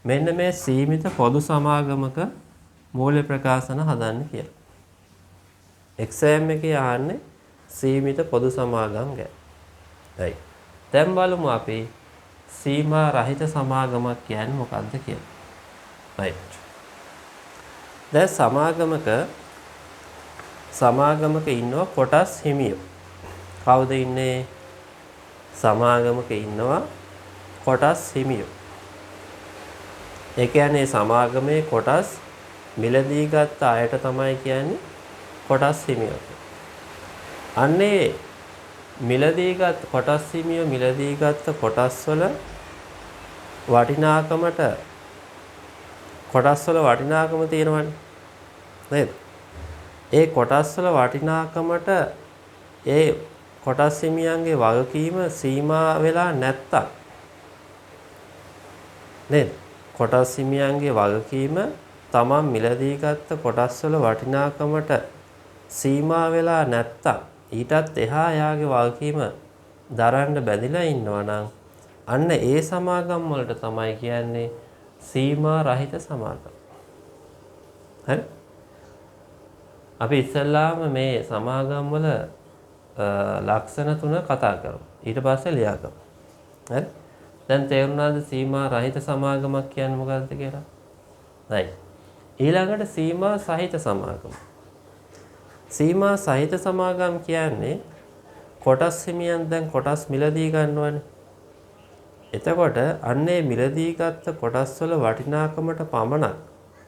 මෙන්න මේ සීමිත පොදු සමාගමක මූල්‍ය ප්‍රකාශන හදන්න කියලා. එක්සෑම් එකේ අහන්නේ සීමිත පොදු සමාගම් ගැන. right. දැන් බලමු අපි සීමා රහිත සමාගමක් කියන්නේ මොකක්ද කියලා. right. දැන් සමාගමක ඉන්නවා කොටස් හිමියෝ. කවුද ඉන්නේ? සමාගමක ඉන්නවා කොටස් හිමියෝ. ඒ කියන්නේ සමාගමේ කොටස් මිලදී ගත්ත අයට තමයි කියන්නේ කොටස් හිමියෝ. අන්නේ මිලදී ගත් කොටස් හිමියෝ මිලදී ගත්ත කොටස් වල වටිනාකමට කොටස් වල වටිනාකම තියෙනවනේ නේද? ඒ කොටස් වල වටිනාකමට ඒ කොටස් හිමියන්ගේ වගකීම සීමා වෙලා නැත්තම් නේද? කොටස් හිමියන්ගේ වගකීම තමන් මිලදී ගත්ත කොටස් වල වටිනාකමට සීමා වෙලා නැත්තම් ඊටත් එහා යාගේ වගකීම දරන්න බැඳිලා ඉන්නවා නම් අන්න ඒ සමාගම් වලට තමයි කියන්නේ සීමා රහිත සමාගම්. හරි? අපි ඉස්සෙල්ලාම මේ සමාගම් වල ලක්ෂණ තුන කතා කරමු. ඊට පස්සේ ලියා ගමු. හරි? දැන් තේරුණාද සීමා රහිත සමාගමක් කියන්නේ මොකක්ද කියලා? right. ඊළඟට සීමා සහිත සමාගම. සීමා සහිත සමාගම් කියන්නේ කොටස් හිමියන් දැන් කොටස් මිලදී ගන්නවනේ. එතකොට අන්නේ මිලදී ගත්ත කොටස් වල වටිනාකමට පමණක්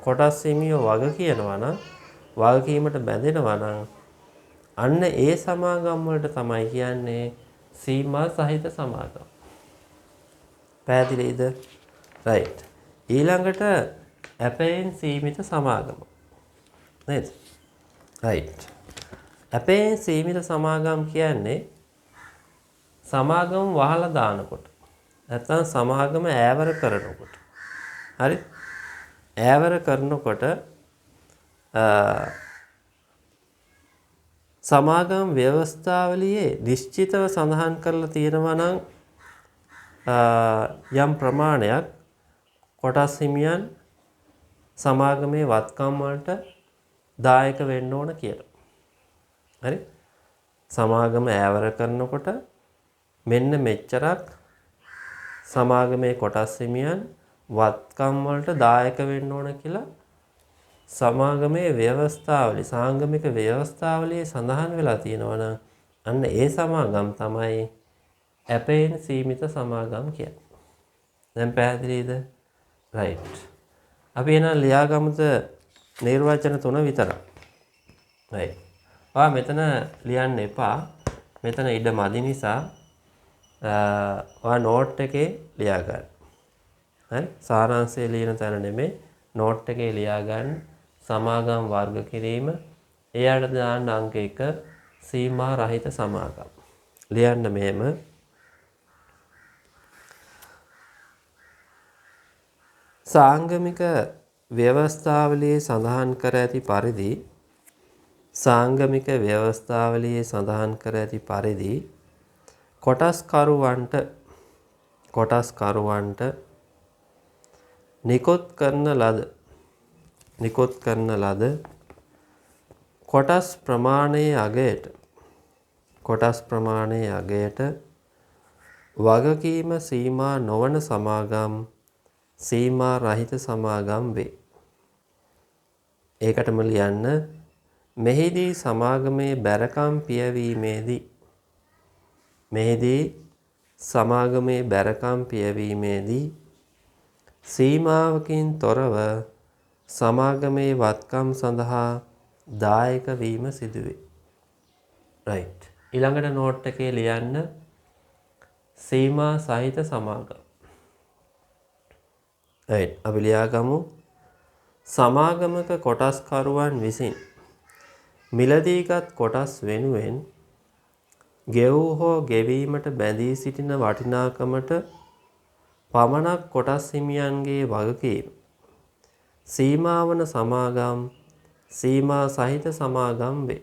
කොටස් හිමියෝ වග කියනවා නම් වගකීමට බැඳෙනවා නම් අන්න ඒ සමාගම් වලට තමයි කියන්නේ සීමා සහිත සමාගම්. පැහැදිලිද? right. ඊළඟට ඇපයෙන් සීමිත සමාගම. නේද? right. ඇපයෙන් සීමිත සමාගම් කියන්නේ සමාගම වහලා දානකොට නැත්නම් සමාගම ඈවර කරනකොට. හරි? ඈවර කරනකොට සමාගම් ව්‍යවස්ථාවලියේ නිශ්චිතව සඳහන් කරලා තියෙනවා නම් යම් ප්‍රමාණයක් කොටස් හිමියන් සමාගමේ වත්කම් වලට දායක වෙන්න ඕන කියලා. හරි? සමාගම ඈවර කරනකොට මෙන්න මෙච්චරක් සමාගමේ කොටස් හිමියන් වත්කම් වලට දායක වෙන්න ඕන කියලා සමාගමේ ව්‍යවස්ථාවලිය සාංගමික ව්‍යවස්ථාවලියේ සඳහන් වෙලා තියෙනවා නම් අන්න ඒ සමාගම් තමයි ඇපයෙන් සීමිත සමාගම් කියන්නේ. දැන් පැහැදිලිද? රයිට්. අපි එහෙනම් ලියාගමුද නිර්වචන 3 විතරක්. රයිට්. මෙතන ලියන්න එපා. මෙතන ඉඩ මදි නිසා නෝට් එකේ ලියා ගන්න. හරි? සාරාංශය ලියන තැන නෙමෙයි නෝට් එකේ ලියා ගන්න. සමාගම් වර්ග කිරීම එයාට දාන්න අංක 1 සීමා රහිත සමාගම්. ලියන්න මෙහෙම සාංගමික ව්‍යවස්ථාවලියේ සඳහන් කර ඇති පරිදි කොටස්කරුවන්ට නිකුත් කරන ලද කොටස් ප්‍රමාණයේ අගයට වගකීම සීමා නොවන සමාගම් සීමා රහිත සමාගම් වේ. ඒකටම ලියන්න මෙහිදී සමාගමේ බැරකම් පියවීමේදී සීමාවකින් තොරව සමාගමේ වත්කම් සඳහා දායක වීම සිදුවේ. රයිට්. ඊළඟට නෝට් එකේ ලියන්න සීමා සහිත සමාගම්. රයිට්. අපි ලියාගමු සමාගමක කොටස්කරුවන් විසින් මිලදීගත් කොටස් වෙනුවෙන් ගෙවූ හෝ ගෙවීමට බැඳී සිටින වටිනාකමට පමණක් කොටස් හිමියන්ගේ වගකීම සීමා වන සමාගම් සීමා සහිත සමාගම් වේ.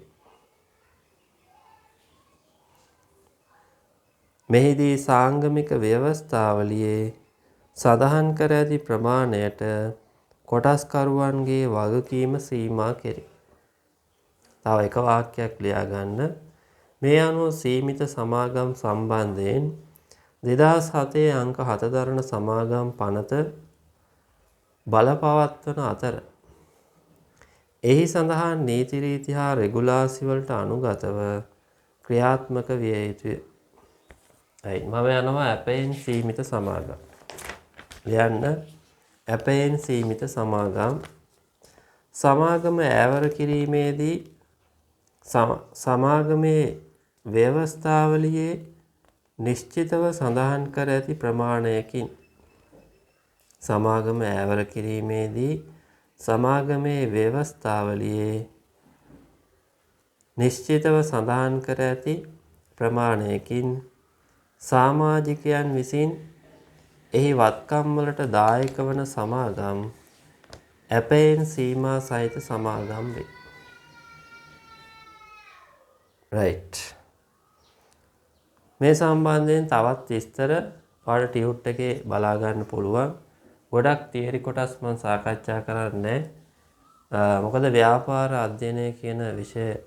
මෙහිදී සාංගමික ව්‍යවස්ථාවලියේ සඳහන් කර ඇති ප්‍රමාණයට කොටස්කරුවන්ගේ වගකීම සීමා කෙරේ. තව එක වාක්‍යයක් ලියා ගන්න. මේ අනුව සීමිත සමාගම් සම්බන්ධයෙන් 2007 අංක 7 දරන සමාගම් පනත බලපවත්වන අතර එහි සඳහන් නීති රීති හා රෙගුලාසි වලට අනුගතව ක්‍රියාත්මක විය යුතුය. මම යනවා ඇපයෙන් සීමිත සමාගම්. ලියන්න ඇපයෙන් සීමිත සමාගම්. සමාගම ඈවර කිරීමේදී සමාගමේ ව්‍යවස්ථාවලියේ නිශ්චිතව සඳහන් කර ඇති ප්‍රමාණයකින් සමාගම ඈවර කිරීමේදී සමාගමේ ව්‍යවස්ථාවලියේ නිශ්චිතව සඳහන් කර ඇති ප්‍රමාණයකින් සමාජිකයන් විසින් එහි වත්කම් වලට දායක වන සමාගම් ඇපයෙන් සීමා සහිත සමාගම් වේ. රයිට්. මේ සම්බන්ධයෙන් තවත් විස්තර ඔයාලට ටියුට් එකේ බලා ගන්න පුළුවන්. ගොඩක් තියරි කොටස් මම සාකච්ඡා කරන්නේ මොකද ව්‍යාපාර අධ්‍යයනය කියන විෂය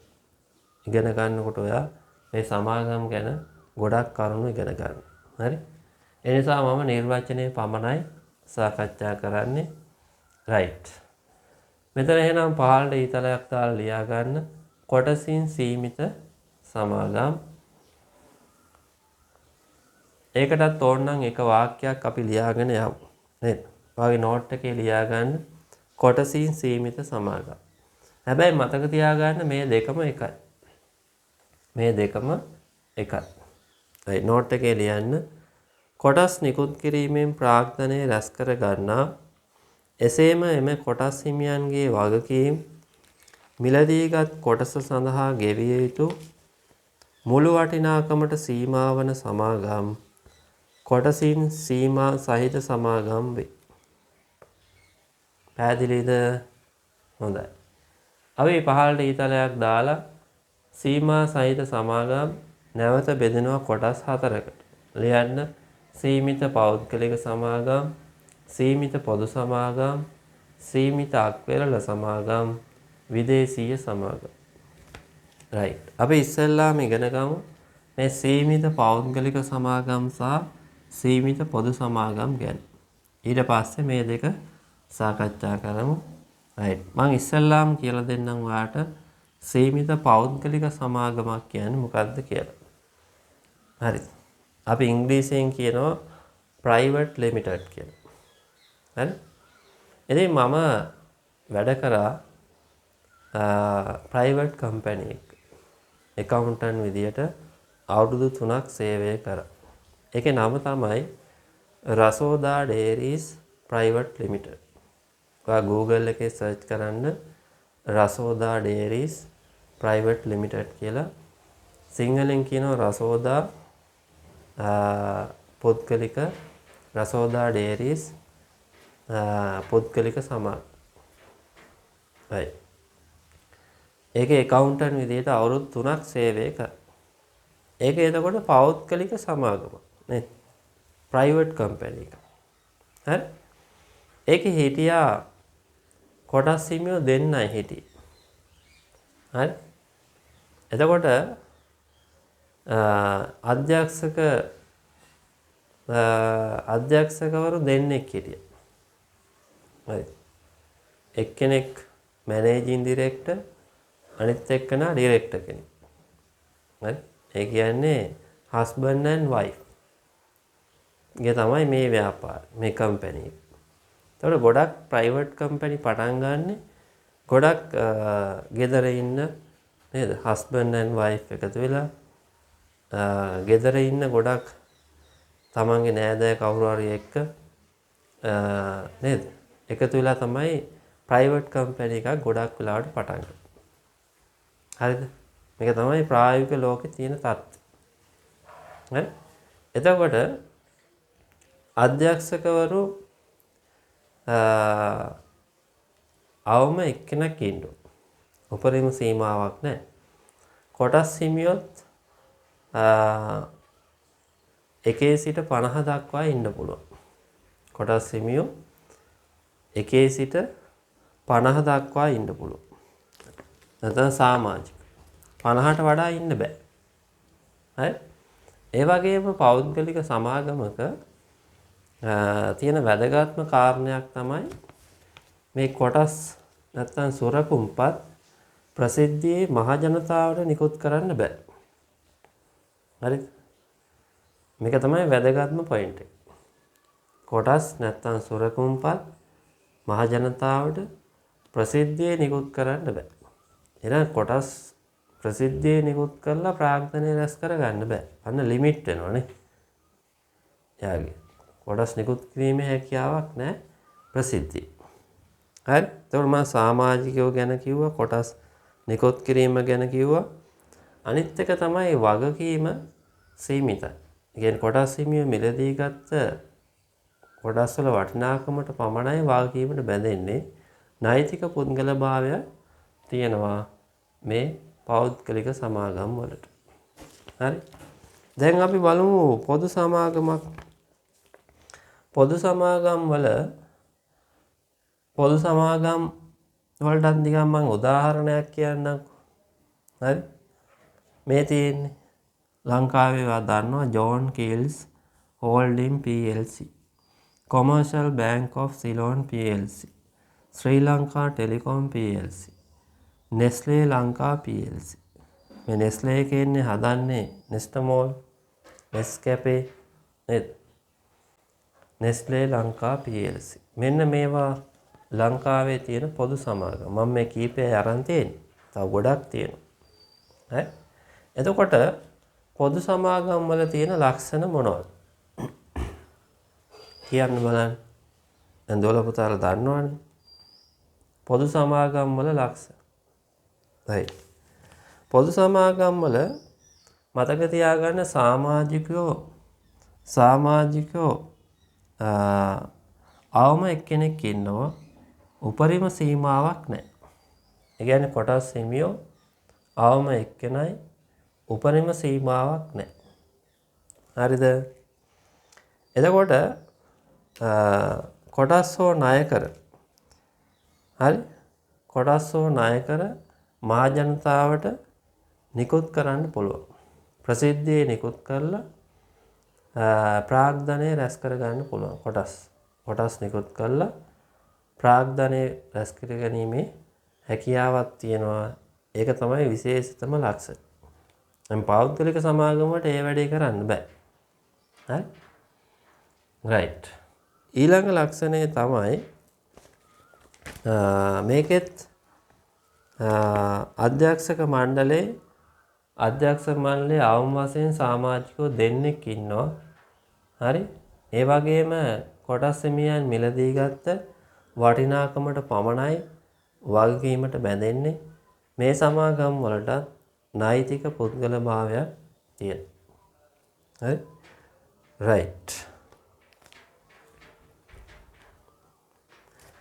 ඉගෙන ගන්නකොට ඔයා මේ සමාගම් ගැන ගොඩක් කරුණු ඉගෙන ගන්න. හරි? ඒ නිසා මම නිර්වචනයේ පමණයි සාකච්ඡා කරන්නේ. රයිට්. මෙතන එහෙනම් පහළට ඊතලයක් දාලා ලියා ගන්න කොටසින් සීමිත සමාගම්. ඒකටත් ඕනනම් එක වාක්‍යයක් අපි ලියාගෙන යමු. නේද? ඔයාගේ නෝට් එකේ ලියා ගන්න කොටසින් සීමිත සමාගම්. හැබැයි මතක තියාගන්න මේ දෙකම එකයි. නෝට් එකේ ලියන්න කොටස් නිකුත් කිරීමෙන් ප්‍රාග්ධනය රැස් කර ගන්නා එසේම එම කොටස් හිමියන්ගේ වගකීම් මිලදීගත් කොටස සඳහා ගෙවිය යුතු මුළු වටිනාකමට සීමා වන සමාගම් කොටසින් සීමා සහිත සමාගම් වේ. පැහැදිලිද? හොඳයි. අපි පහළට ඊතලයක් දාලා සීමා සහිත සමාගම් නැවත බෙදෙනවා කොටස් 4කට. ලියන්න සීමිත පෞද්ගලික සමාගම්, සීමිත පොදු සමාගම්, සීමිත අක්වෙරළ සමාගම්, විදේශීය සමාගම්. රයිට්. අපි ඉස්සෙල්ලාම ඉගෙන ගමු මේ සීමිත පෞද්ගලික සමාගම් සහ සීමිත පොදු සමාගම් ගැන. ඊට පස්සේ මේ දෙක සාකච්ඡා කරමු. රයිට්. මම ඉස්සෙල්ලාම කියලා දෙන්නම් ඔයාලට සීමිත පෞද්ගලික සමාගමක් කියන්නේ මොකක්ද කියලා. හරි. අපි ඉංග්‍රීසියෙන් කියනවා private limited කියලා. හරි. ඉතින් මම වැඩ කරා private company එක. accountant විදියට අවුරුදු 3ක් සේවය කරා. ඒකේ නම තමයි රසෝදා Dairies Private Limited. ඔයා Google එකේ search කරන්න රසෝදා Dairies Private Limited කියලා. සිංහලෙන් කියනවා රසෝදා පුද්ගලික රසෝදා Dairies පුද්ගලික සමාගම. right. ඒකේ accountant විදියට අවුරුදු 3ක් සේවය කරා. ඒක එතකොට පෞද්ගලික සමාගමක් නේ. private company එක. හරි. ඒකේ හිටියා කොටස් හිමියෝ දෙන්නයි හිටියේ. හරි. එතකොට අධ්‍යක්ෂකවරු දෙන්නෙක් හිටියා. හරි. එක්කෙනෙක් මැනේජින් ඩිරෙක්ටර්, අනිත් එක්කෙනා ඩිරෙක්ටර් කෙනෙක්. හරි. ඒ කියන්නේ husband and wife. ගේ තමයි මේ ව්‍යාපාර, මේ කම්පැනි එක. ඒතකොට ගොඩක් ප්‍රයිවට් කම්පැනි පටන් ගන්නෙ ගොඩක් ගෙදර ඉන්න නේද? husband and wife එකතු වෙලා ගෙදර ඉන්න ගොඩක් තමන්ගේ නෑදෑ කවුරු හරි එක්ක නේද? එකතු වෙලා තමයි ප්‍රයිවට් කම්පැනි එකක් ගොඩක් වෙලාවට පටන් ගන්නේ. හරිද? මේක තමයි ප්‍රායෝගික ලෝකේ තියෙන තත්ත්වය. හරි? එතකොට අධ්‍යක්ෂකවරු අවම එක්කෙනෙක් ඉන්න ඕන. උපරිම සීමාවක් නැහැ. කොටස් හිමියොත් 1 සිට 50 දක්වා ඉන්න පුළුවන්. කොටස් හිමියෝ 1 සිට 50 දක්වා ඉන්න පුළුවන්. නැත්නම් සමාජික 50ට වඩා ඉන්න බෑ. හරි? ඒ වගේම පෞද්ගලික සමාගමක තියෙන වැදගත්ම කාරණයක් තමයි මේ කොටස් නැත්නම් සුරකුම්පත් ප්‍රසිද්ධියේ මහ ජනතාවට නිකුත් කරන්න බෑ. හරිද? මේක තමයි වැදගත්ම පොයින්ට් එක. කොටස් නැත්නම් සුරකුම්පත් මහ ජනතාවට ප්‍රසිද්ධියේ නිකුත් කරන්න බෑ. එහෙනම් කොටස් ප්‍රසිද්ධියේ නිකුත් කරලා ප්‍රාග්ධනය රැස් කරගන්න බෑ. අන්න ලිමිට් වෙනවනේ. යාගේ කොටස් නිකුත් කිරීමේ හැකියාවක් නැහැ ප්‍රසිද්ධිය. හරි? ඒතකොට මම සමාජිකයෝ ගැන කිව්වා, කොටස් නිකුත් කිරීම ගැන කිව්වා. අනිත් එක තමයි වගකීම සීමිතයි. ඒ කියන්නේ කොටස් හිමියෝ මිලදී ගත්ත කොටස් වල වටිනාකමට පමණයි වගකීමට බැඳෙන්නේ. නෛතික පුද්ගලභාවය තියෙනවා මේ පෞද්ගලික සමාගම් වලට. හරි? දැන් අපි බලමු පොදු සමාගමක්. පොදු සමාගම් වලට නිකන් මම උදාහරණයක් කියන්නම්. හරි? මේ තියෙන්නේ ලංකාවේ වා දන්නවා John Keells holding PLC, Commercial Bank of Ceylon PLC, Sri Lanka telecom PLC, Nestle Lanka PLC. මේ Nestle කියන්නේ හදන්නේ Nestamol, Nescafe නේද? Nestle Lanka PLC. මෙන්න මේවා ලංකාවේ තියෙන පොදු සමාගම්. මම මේ කීපය අරන් තියෙන්නේ. තව ගොඩක් තියෙනවා. හරි? එතකොට පොදු සමාගම් වල තියෙන ලක්ෂණ මොනවද? කියන්න බලන්න. දැන් දොළ පුතාලා දන්නවනේ. පොදු සමාගම් වල ලක්ෂණ. හරි. පොදු සමාගම් වල මතක තියාගන්න සමාජිකයෝ අවම එක්කෙනෙක් ඉන්නවා. උපරිම සීමාවක් නැහැ. ඒ කියන්නේ කොටස් හිමියෝ අවම එක්කෙනයි උපරිම සීමාවක් නැහැ. හරිද? එතකොට කොටස් හෝ ණය කර හරි කොටස් හෝ ණය කර මහා ජනතාවට නිකුත් කරන්න පුළුවන්. ප්‍රසිද්ධියේ නිකුත් කරලා ප්‍රාග්ධනය රැස් කරගන්න පුළුවන්. කොටස් නිකුත් කරලා ප්‍රාග්ධනය රැස් කර ගැනීමේ හැකියාවක් තියෙනවා. ඒක තමයි විශේෂතම ලක්ෂණ. දැන් පෞද්ගලික සමාගමකට ඒ වැඩේ කරන්න බෑ. හරි? රයිට්. ඊළඟ ලක්ෂණය තමයි මේකෙත් අධ්‍යක්ෂක මණ්ඩලයේ අවම වශයෙන් සමාජිකයෝ දෙන්නෙක් ඉන්නවා. හරි? ඒ වගේම කොටස් හිමියන් මිලදී ගත්ත වටිනාකමට පමණයි වගකීමට බැඳෙන්නේ. මේ සමාගම් වලට නෛතික පුද්ගල භාවයක් තියෙනවා. හරි? රයිට්.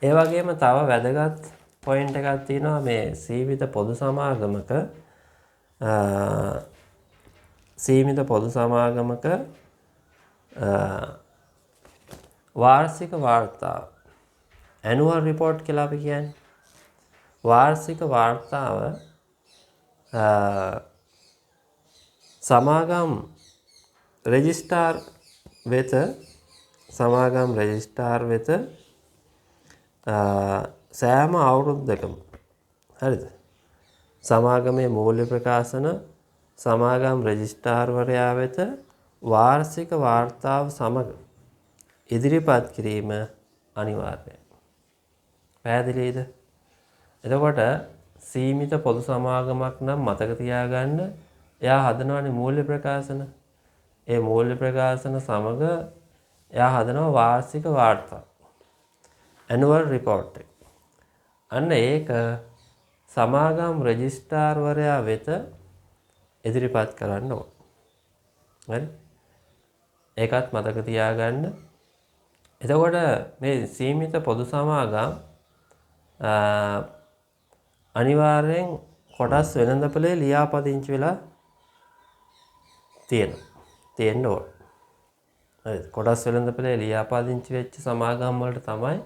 ඒ වගේම තව වැදගත් පොයින්ට් එකක් තියෙනවා මේ සීමිත පොදු සමාගමක වාර්ෂික වාර්තාව ඇනුවල් රිපෝට් කියලා අපි කියන්නේ. වාර්ෂික වාර්තාව සමාගම් රෙජිස්ට්‍රාර් වෙත සෑම අවුරුද්දකම හරිද සමාගමේ මූල්‍ය ප්‍රකාශන සමාගම් රෙජිස්ට්‍රාර්වරයා වෙත වාර්ෂික වාර්තාව සමග ඉදිරිපත් කිරීම අනිවාර්යයි. පැහැදිලිද? එතකොට සීමිත පොදු සමාගමක් නම් මතක තියාගන්න එයා හදනවානේ මූල්‍ය ප්‍රකාශන. ඒ මූල්‍ය ප්‍රකාශන සමග එයා හදනවා වාර්ෂික වාර්තාව. ඇනුවල් රිපෝට් එක. අන්න ඒක සමාගම් රෙජිස්ට්‍රාර්වරයා වෙත ඉදිරිපත් කරන්න ඕන. හරි? ඒකත් මතක තියාගන්න. එතකොට මේ සීමිත පොදු සමාගම් අනිවාර්යෙන් කොටස් වෙළඳපොලේ ලියාපදිංචි වෙලා තියෙන්න ඕන. හරිද? කොටස් වෙළඳපොලේ ලියාපදිංචි වෙච්ච සමාගම් වලට තමයි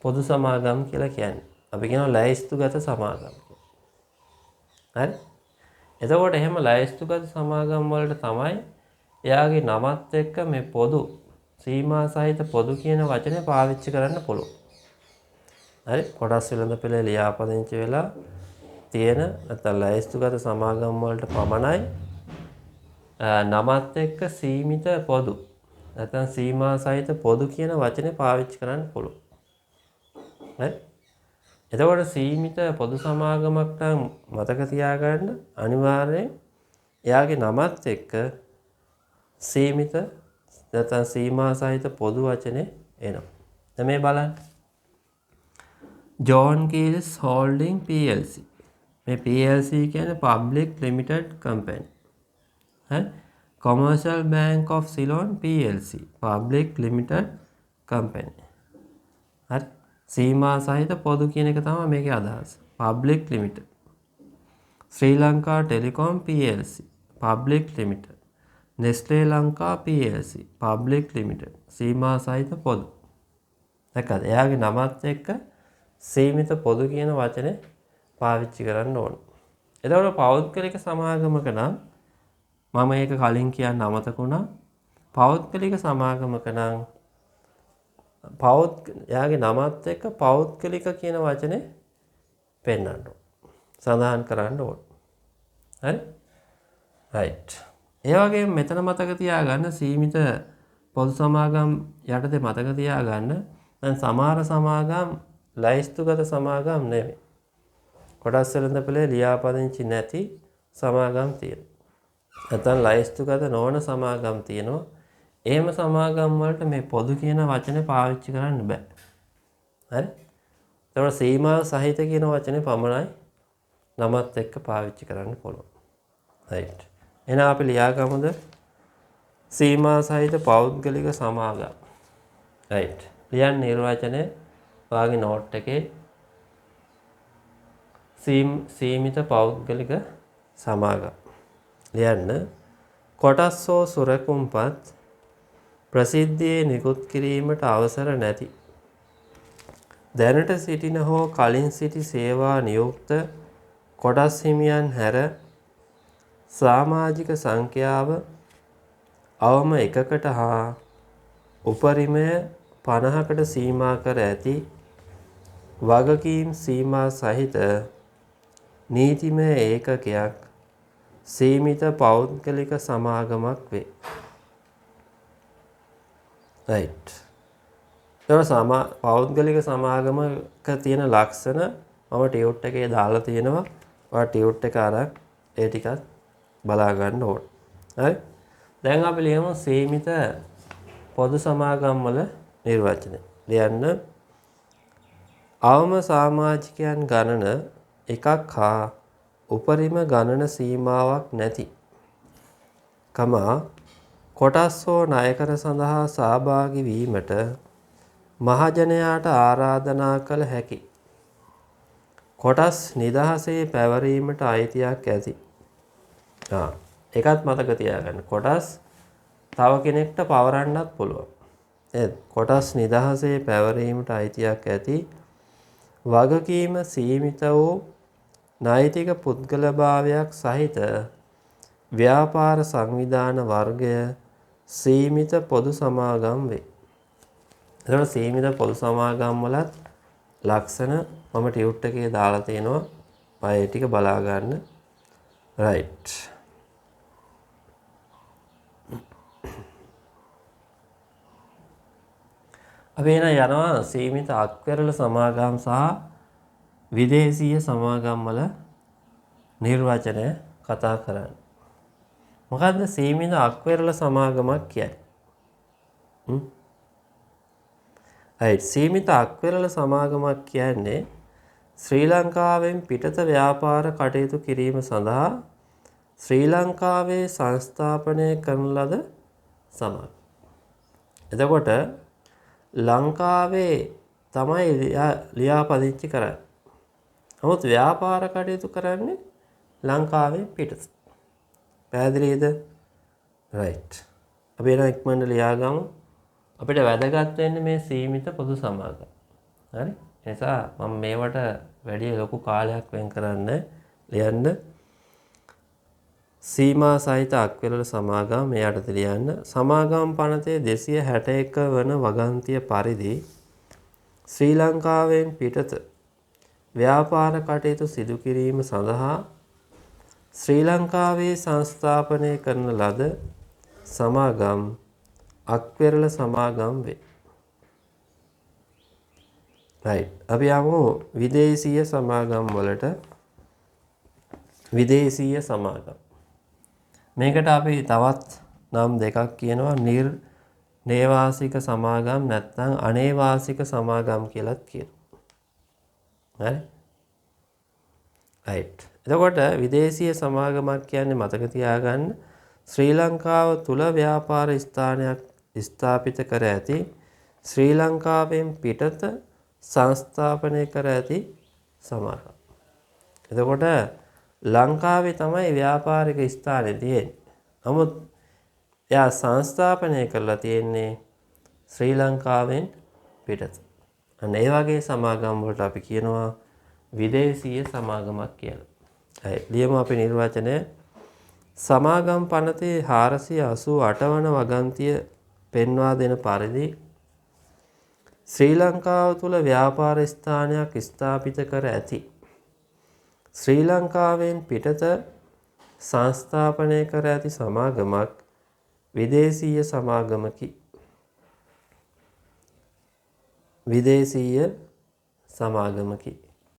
පොදු සමාගම් කියලා කියන්නේ. අපි කියනවා ලැයිස්තුගත සමාගම් කියලා. හරි? එතකොට එහෙම ලැයිස්තුගත සමාගම් වලට තමයි එයාගේ නමත් එක්ක මේ පොදු සීමා සහිත පොදු කියන වචනේ පාවිච්චි කරන්න පුළුවන්. හරි? කොටස් වෙළඳපොලේ ලියාපදිංචි වෙලා තියෙන නැත්නම් ලැයිස්තුගත සමාගම් වලට පමණයි නමත් එක්ක සීමිත පොදු නැත්නම් සීමා සහිත පොදු කියන වචනේ පාවිච්චි කරන්න පුළුවන්. හරි? එතකොට සීමිත පොදු සමාගමක් නම් මතක තියාගන්න අනිවාර්යෙන් එයාගේ නමත් එක්ක සීමිත නැත්නම් සීමා සහිත පොදු වචනේ එනවා. දැන් මේ බලන්න. John Keells holding PLC. මේ PLC කියන්නේ Public Limited Company. හරි? Commercial Bank of Ceylon PLC. Public Limited Company. හරි? සීමා සහිත පොදු කියන එක තමයි මේකේ අදහස. Public Limited. Sri Lanka telecom PLC. Public Limited. Nestle Lanka PLC. Public Limited. සීමා සහිත පොදු. දැක්කද? එයාගේ නමත් එක්ක සීමිත පොදු කියන වචනේ පාවිච්චි කරන්න ඕන. එතකොට පෞද්ගලික සමාගමක නම් මම ඒක කලින් කියන්න අමතක වුණා. පෞද්ගලික සමාගමක නම් එයාගේ නමත් එක්ක පෞද්ගලික කියන වචනේ පෙන්වන්න ඕන. සඳහන් කරන්න ඕන. හරි? රයිට්. ඒ වගේම මෙතන මතක තියාගන්න සීමිත පොදු සමාගම් යටතේ මතක තියාගන්න දැන් සමහර සමාගම් ලැයිස්තුගත සමාගම් නෙවෙයි. කොටස් වෙළඳපොලේ ලියාපදිංචි නැති සමාගම් තියෙනවා. නැත්නම් ලැයිස්තුගත නොවන සමාගම් තියෙනවා. එහෙම සමාගම් වලට මේ පොදු කියන වචනේ පාවිච්චි කරන්න බෑ. හරි? ඒතකොට සීමා සහිත කියන වචනේ පමණයි නමත් එක්ක පාවිච්චි කරන්න පුළුවන්. රයිට්. එහෙනම් අපි ලියාගමුද? සීමා සහිත පෞද්ගලික සමාගම්. රයිට්. ලියන්න නිර්වචනය ඔයාගේ නෝට් එකේ සීමිත පෞද්ගලික සමාගම්. ලියන්න කොටස් හෝ සුරකුම්පත් ප්‍රසිද්ධියේ නිකුත් කිරීමට අවසර නැති දැනට සිටින හෝ කලින් සිටි සේවා නියුක්ත කොටස් හිමියන් හැර සමාජික සංඛ්‍යාව අවම එකකට හා උපරිමය 50කට සීමා කර ඇති වගකීම් සීමා සහිත නීතිමය ඒකකයක් සීමිත පෞද්ගලික සමාගමක් වේ. right. පෞද්ගලික සමාගමක තියෙන ලක්ෂණ මම ටියුට් එකේ දාලා තියෙනවා. ඔයා ටියුට් එක අරන් ඒ ටිකත් බලා ගන්න ඕන. හරි. දැන් අපි ලියමු සීමිත පොදු සමාගම් වල නිර්වචනය. ලියන්න අවම සමාජිකයන් ගණන එකක් හා උපරිම ගණන සීමාවක් නැති කොටස් හෝ ණයකර සඳහා සහභාගී වීමට මහජනයාට ආරාධනා කළ හැකි කොටස් නිදහසේ පැවරීමට අයිතියක් ඇති. ඒකත් මතක තියාගන්න. කොටස් තව කෙනෙක්ට පවරන්නත් පුළුවන්. කොටස් නිදහසේ පැවරීමට අයිතියක් ඇති වගකීම සීමිත වූ නෛතික පුද්ගලභාවයක් සහිත ව්‍යාපාර සංවිධාන වර්ගය සීමිත පොදු සමාගම් වේ. එතකොට සීමිත පොදු සමාගම් වලත් ලක්ෂණ මම ටියුට් එකේ දාලා තියෙනවා. ඒ ටික බලා ගන්න. right. අපි එන යනවා සීමිත අක්වෙරළ සමාගම් සහ විදේශීය සමාගම් වල නිර්වචනය කතා කරන්න. මොකද්ද සීමිත අක්වෙරළ සමාගමක් කියන්නේ? right. සීමිත අක්වෙරළ සමාගමක් කියන්නේ ශ්‍රී ලංකාවෙන් පිටත ව්‍යාපාර කටයුතු කිරීම සඳහා ශ්‍රී ලංකාවේ සංස්ථාපනය කරන ලද සමාගම. එතකොට ලංකාවේ තමයි ලියාපදිංචි කරන්නේ. නමුත් ව්‍යාපාර කටයුතු කරන්නේ ලංකාවේ පිටත. පැහැදිලිද? right. අපි එන ඉක්මනට ලියාගමු. අපිට වැදගත් වෙන්නේ මේ සීමිත පොදු සමාගම්. හරි? ඒ නිසා මම මේවට වැඩි ලොකු කාලයක් වෙන් කරන්න ලියන්න සීමා සහිත අක්වෙරළ සමාගම් මේ යටතේ ලියන්න. සමාගම් පනතේ 261 වන වගන්තිය පරිදි ශ්‍රී ලංකාවෙන් පිටත ව්‍යාපාර කටයුතු සිදු කිරීම සඳහා ශ්‍රී ලංකාවේ සංස්ථාපනය කරන ලද සමාගම් අක්වෙරළ සමාගම් වේ. right. අපි යමු විදේශීය සමාගම් වලට. විදේශීය සමාගම්. මේකට අපි තවත් නම් දෙකක් කියනවා. නේවාසික සමාගම් නැත්නම් අනේවාසික සමාගම් කියලාත් කියනවා. හරි? right. එතකොට විදේශීය සමාගමක් කියන්නේ මතක තියාගන්න ශ්‍රී ලංකාව තුල ව්‍යාපාර ස්ථානයක් ස්ථාපිත කර ඇති ශ්‍රී ලංකාවෙන් පිටත සංස්ථාපනය කර ඇති සමාගම්. එතකොට ලංකාවේ තමයි ව්‍යාපාරික ස්ථානේ තියෙන්නේ. නමුත් එයා සංස්ථාපනය කරලා තියෙන්නේ ශ්‍රී ලංකාවෙන් පිටත. අන්න ඒ වගේ සමාගම් වලට අපි කියනවා විදේශීය සමාගමක් කියලා. ලියමු අපි නිර්වචනය. සමාගම් පනතේ 488 වන වගන්තිය පෙන්වා දෙන පරිදි ශ්‍රී ලංකාව තුළ ව්‍යාපාර ස්ථානයක් ස්ථාපිත කර ඇති ශ්‍රී ලංකාවෙන් පිටත සංස්ථාපනය කර ඇති සමාගමක් විදේශීය සමාගමකි. විදේශීය සමාගමකි.